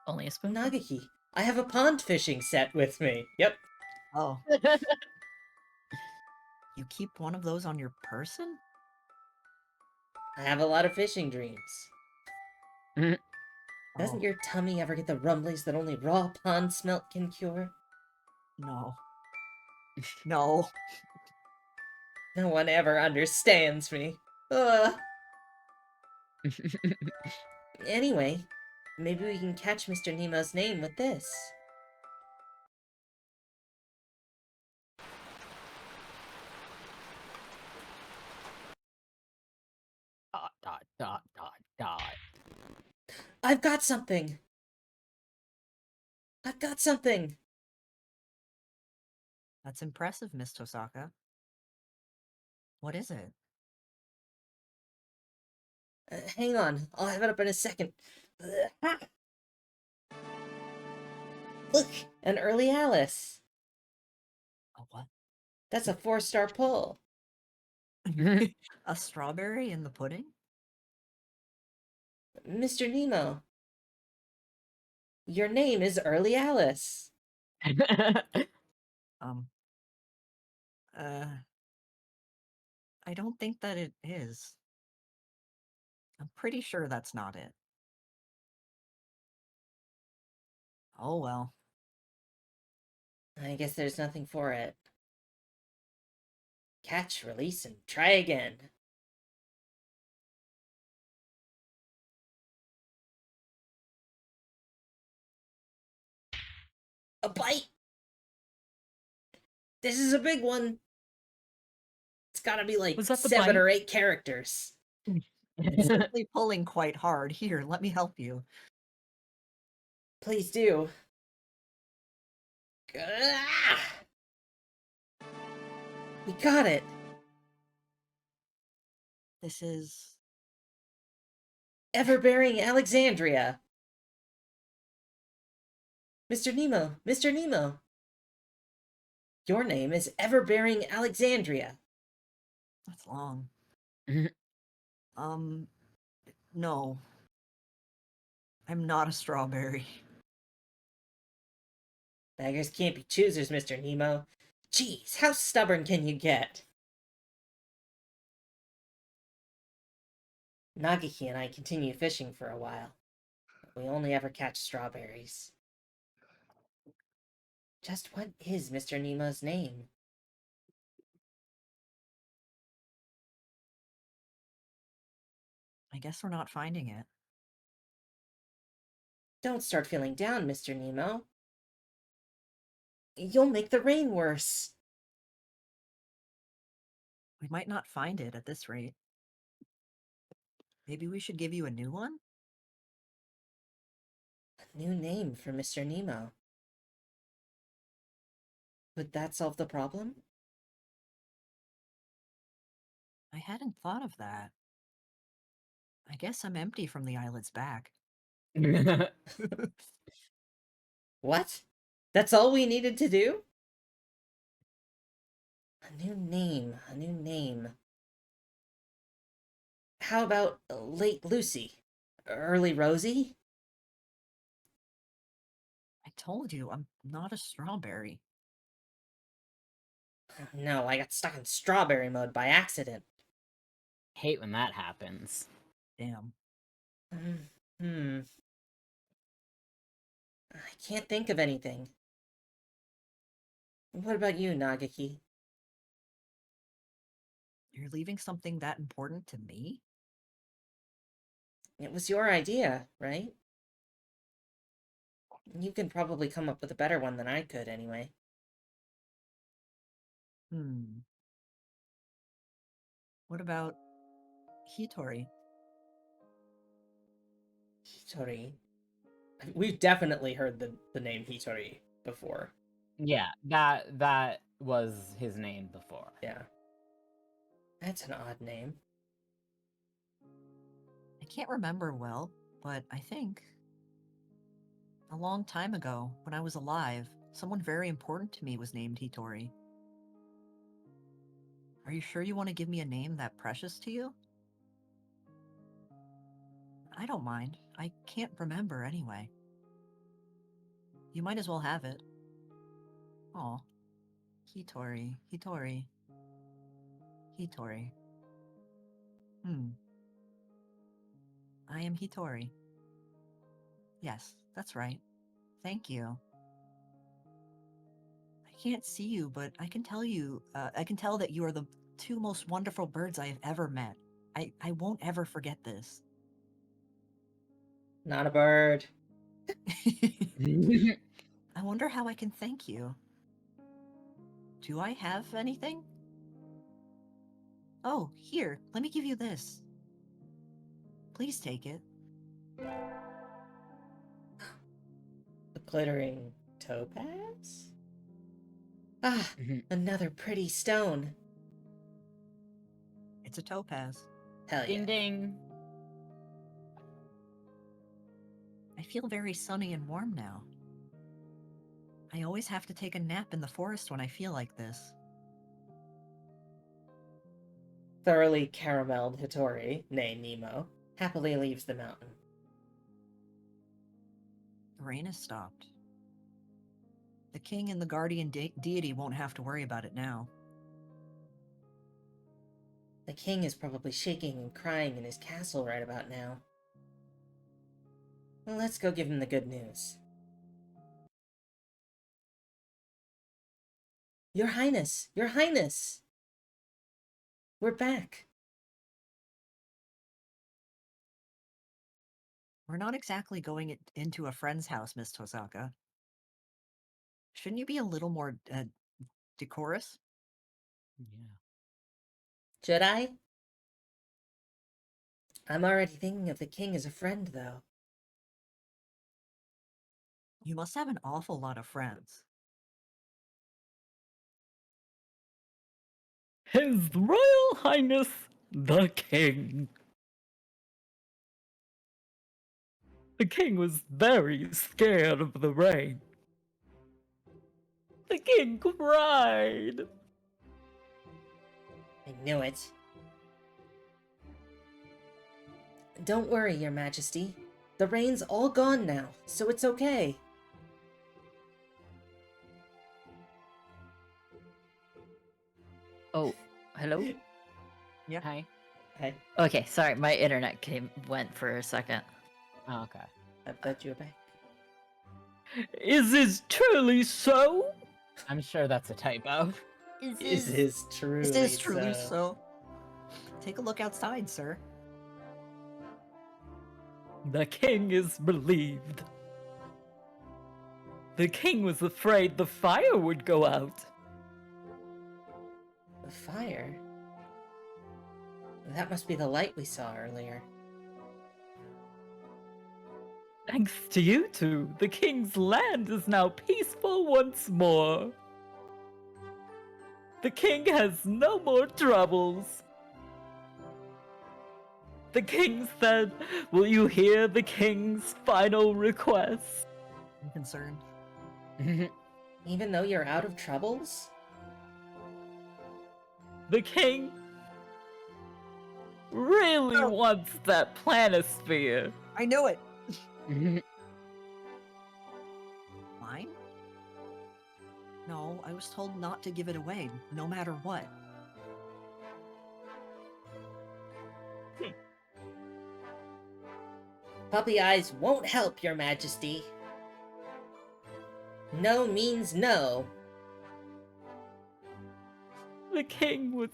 Only a spoon. Nagahi, I have a pond fishing set with me. Yep. Oh. You keep one of those on your person? I have a lot of fishing dreams. Oh. Doesn't your tummy ever get the rumblies that only raw pond smelt can cure? No. No. No one ever understands me. Ugh. Anyway, maybe we can catch Mr. Nemo's name with this. Dot. I've got something! I've got something! That's impressive, Miss Tosaka. What is it? Hang on, I'll have it up in a second. Look, an early Alice. A what? That's a 4-star pull. A strawberry in the pudding? Mr. Nemo, your name is Early Alice. I don't think that it is. I'm pretty sure that's not it. Oh well. I guess there's nothing for it. Catch, release, and try again. A bite! This is a big one! It's gotta be like Was that the 7 bite? or 8 characters. It's simply pulling quite hard. Here, let me help you. Please do. Ah! We got it! This is... Everbearing Alexandria! Mr. Nemo! Mr. Nemo! Your name is Everbearing Alexandria. That's long. No. I'm not a strawberry. Beggars can't be choosers, Mr. Nemo. Jeez, how stubborn can you get? Nagiki and I continue fishing for a while. But we only ever catch strawberries. Just what is Mr. Nemo's name? I guess we're not finding it. Don't start feeling down, Mr. Nemo. You'll make the rain worse. We might not find it at this rate. Maybe we should give you a new one? A new name for Mr. Nemo. Would that solve the problem? I hadn't thought of that. I guess I'm empty from the eyelids back. What? That's all we needed to do? A new name, a new name. How about Late Lucy? Early Rosie? I told you, I'm not a strawberry. No, I got stuck in strawberry mode by accident. Hate when that happens. Damn. I can't think of anything. What about you, Nagaki? You're leaving something that important to me? It was your idea, right? You can probably come up with a better one than I could, anyway. What about Hitori? Hitori. We've definitely heard the name Hitori before. Yeah, that was his name before. Yeah. That's an odd name. I can't remember well, but I think a long time ago, when I was alive, someone very important to me was named Hitori. Are you sure you want to give me a name that precious to you? I don't mind. I can't remember anyway. You might as well have it. Aw. Hitori, Hitori. Hitori. I am Hitori. Yes, that's right. Thank you. I can't see you, but I can tell you, I can tell that you are the two most wonderful birds I have ever met. I won't ever forget this. Not a bird. I wonder how I can thank you. Do I have anything? Oh, here, let me give you this. Please take it. A glittering topaz? Ah, another pretty stone. It's a topaz. Hell yeah. Ding ding. I feel very sunny and warm now. I always have to take a nap in the forest when I feel like this. Thoroughly carameled Hitori, nay Nemo, happily leaves the mountain. The rain has stopped. The king and the guardian deity won't have to worry about it now. The king is probably shaking and crying in his castle right about now. Well, let's go give him the good news. Your Highness! Your Highness! We're back. We're not exactly going into a friend's house, Miss Tosaka. Shouldn't you be a little more decorous? Yeah. Should I? I'm already thinking of the king as a friend, though. You must have an awful lot of friends. His Royal Highness the King. The king was very scared of the rain. The king cried. I knew it. Don't worry, Your Majesty. The rain's all gone now, so it's okay. Oh, hello? Yeah. Hi. Okay, Okay, sorry, my internet went for a second. Oh, okay. I'm glad you're back. Is this truly so? I'm sure that's a typo. Is this truly This is truly so? so. Take a look outside, sir. The king is relieved. The king was afraid the fire would go out. The fire? That must be the light we saw earlier. Thanks to you two, the king's land is now peaceful once more. The king has no more troubles. The king said, will you hear the king's final request? I'm concerned. Even though you're out of troubles? The king really wants that planisphere. I knew it. Mine? No, I was told not to give it away, no matter what. Puppy eyes won't help, your majesty. No means no. The king was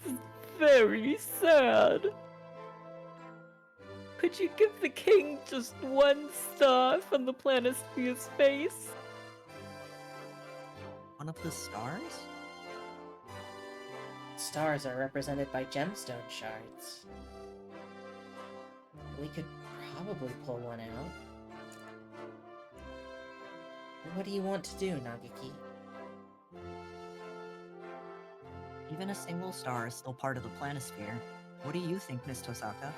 very sad. Could you give the king just one star from the planisphere's face? One of the stars? Stars are represented by gemstone shards. We could probably pull one out. What do you want to do, Nagaki? Even a single star is still part of the planisphere. What do you think, Miss Tosaka?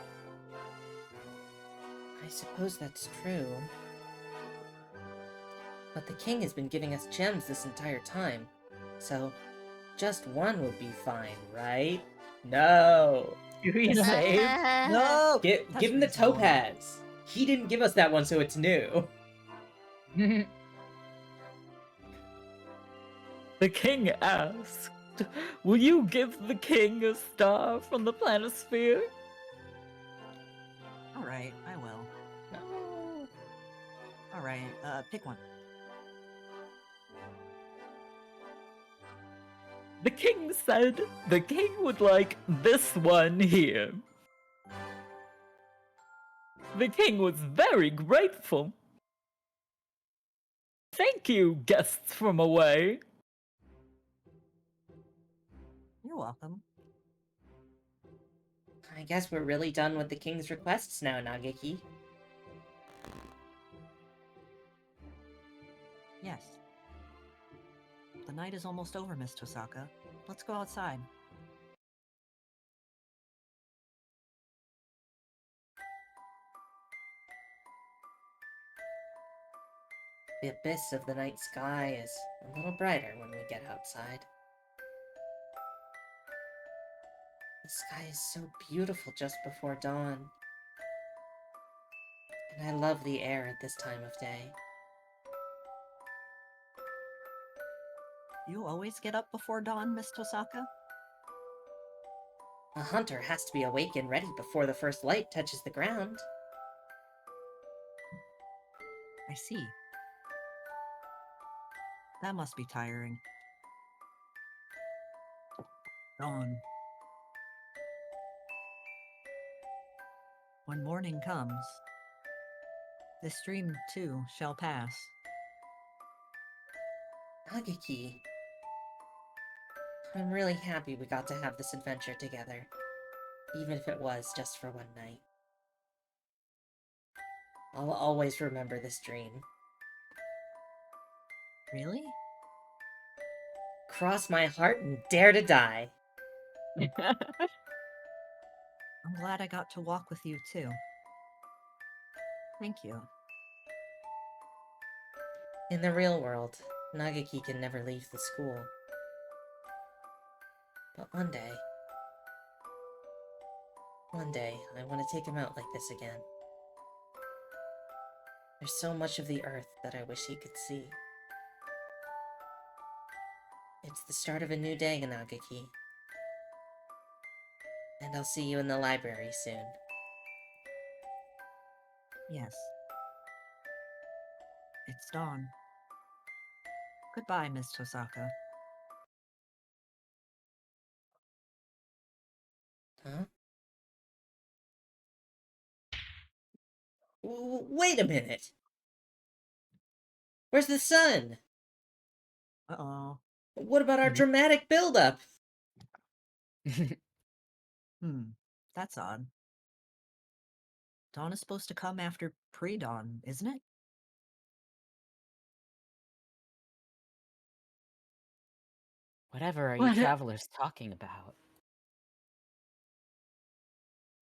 I suppose that's true. But the king has been giving us gems this entire time, so just one would be fine, right? No! We saved. No! Give him the That's reasonable. topaz! He didn't give us that one, so it's new. The king asked, will you give the king a star from the planisphere? Alright, I will. No. Alright, pick one. The king said the king would like this one here. The king was very grateful. Thank you, guests from away. You're welcome. I guess we're really done with the king's requests now, Nagaki. Yes. The night is almost over, Miss Tosaka. Let's go outside. The abyss of the night sky is a little brighter when we get outside. The sky is so beautiful just before dawn. And I love the air at this time of day. You always get up before dawn, Miss Tosaka? A hunter has to be awake and ready before the first light touches the ground. I see. That must be tiring. Dawn. When morning comes, this dream too shall pass. Nagaki. I'm really happy we got to have this adventure together, even if it was just for one night. I'll always remember this dream. Really? Cross my heart and dare to die. I'm glad I got to walk with you too. Thank you. In the real world, Nagaki can never leave the school. But one day, I want to take him out like this again. There's so much of the earth that I wish he could see. It's the start of a new day, Nagaki. And I'll see you in the library soon. Yes. It's dawn. Goodbye, Miss Tosaka. Huh? Wait a minute! Where's the sun? Uh-oh. What about our dramatic build-up? That's odd. Dawn is supposed to come after pre-dawn, isn't it? Whatever are you What? travelers talking about?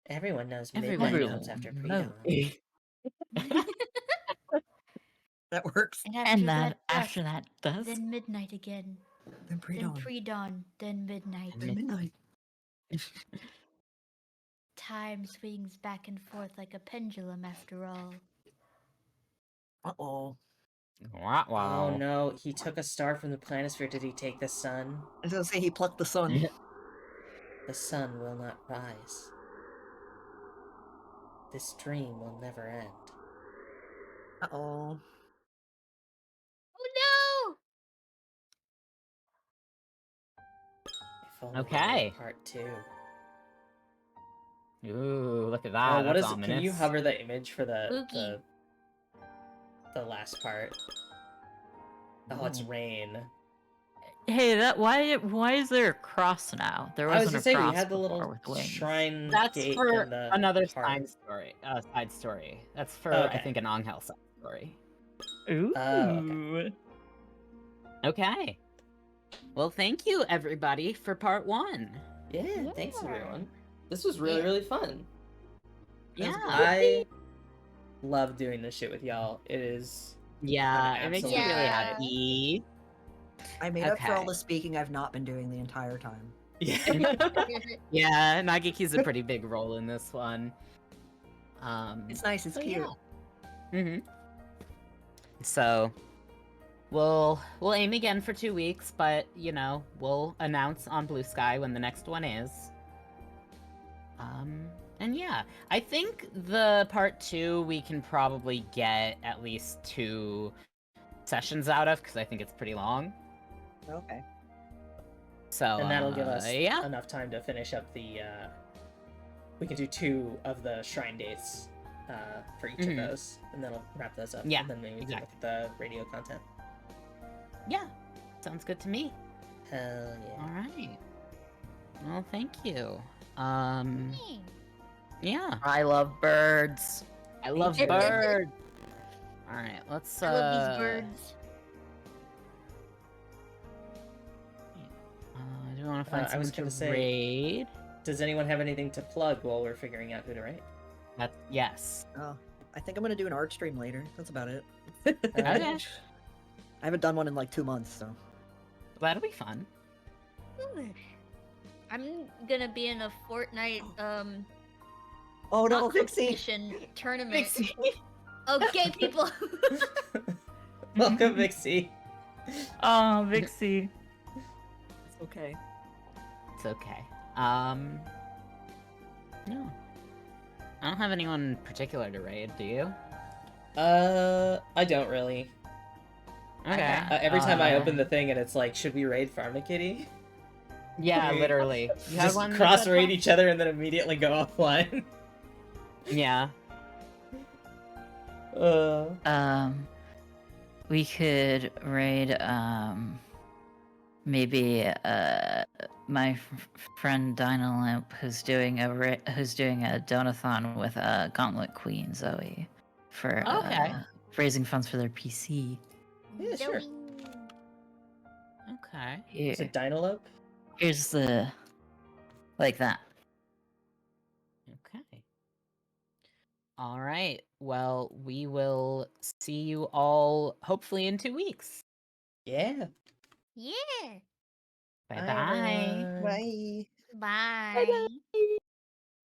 Everyone knows Everyone midnight comes after pre-dawn. That works. And that after dusk, that dusk. then midnight again. Then Then pre-dawn. pre-dawn, then midnight. Then midnight. Time swings back and forth like a pendulum after all. Uh-oh. Wow. Oh no, he took a star from the planisphere. Did he take the sun? I was gonna say he plucked the sun. The sun will not rise. This dream will never end. Uh-oh. Oh If only there Okay. were part 2. Ooh, look at that. Oh, what That's is it? Can you ominous. hover the image for the Spooky. the last part? Oh, it's rain. Hey, why is there a cross now? There I was wasn't gonna a say cross we had the before little with wings. shrine That's gate for in the another heart. side story. That's for Okay. I think an Angel side story. Ooh. Okay. Okay. Well, thank you everybody for part 1. Yeah, thanks Yeah. everyone. This was really Yeah. really fun. Yeah. I love doing this shit with y'all. It is Yeah, an it makes me absolute really Yeah. happy. I made up for all Okay. the speaking I've not been doing the entire time. yeah. Yeah, Nagiki's a pretty big role in this one. It's nice, it's so cute. yeah. So we'll aim again for 2 weeks, but you know, we'll announce on Blue Sky when the next one is. And yeah, I think the part 2 we can probably get at least 2 sessions out of because I think it's pretty long. Okay. So And that'll give us yeah. enough time to finish up the we can do 2 of the shrine dates for each of those, and then I'll wrap those up. Yeah, And then maybe we can look at the radio content. Yeah, sounds good to me. Hell yeah. All right. Well, thank you. Yeah, I love birds. I love too. birds. All right, let's. I love these birds. Do we want to find I was someone to gonna say- raid? Does anyone have anything to plug while we're figuring out who to write? Yes. Oh, I think I'm gonna do an art stream later. That's about it. Okay. I haven't done one in like 2 months, so. That'll be fun. I'm gonna be in a Fortnite Oh no, not Pixie! competition tournament. Oh, gay people. Welcome, Vixie. Oh, Vixie. It's okay. It's okay. No. I don't have anyone particular to raid, do you? I don't really. Okay. Every time I open the thing and it's like, should we raid Pharmakitty? Yeah, we literally. You have Just one that cross said raid that? each other and then immediately go offline. Yeah. We could raid maybe my friend Dynalimp who's doing a donathon with Gauntlet Queen Zoe for Okay. raising funds for their PC. Yeah, sure. Okay. Here, Is it Dynalope? here's the like that. Okay. All right. Well, we will see you all hopefully in 2 weeks. Yeah. Yeah. Bye-bye. everyone. Bye. Bye.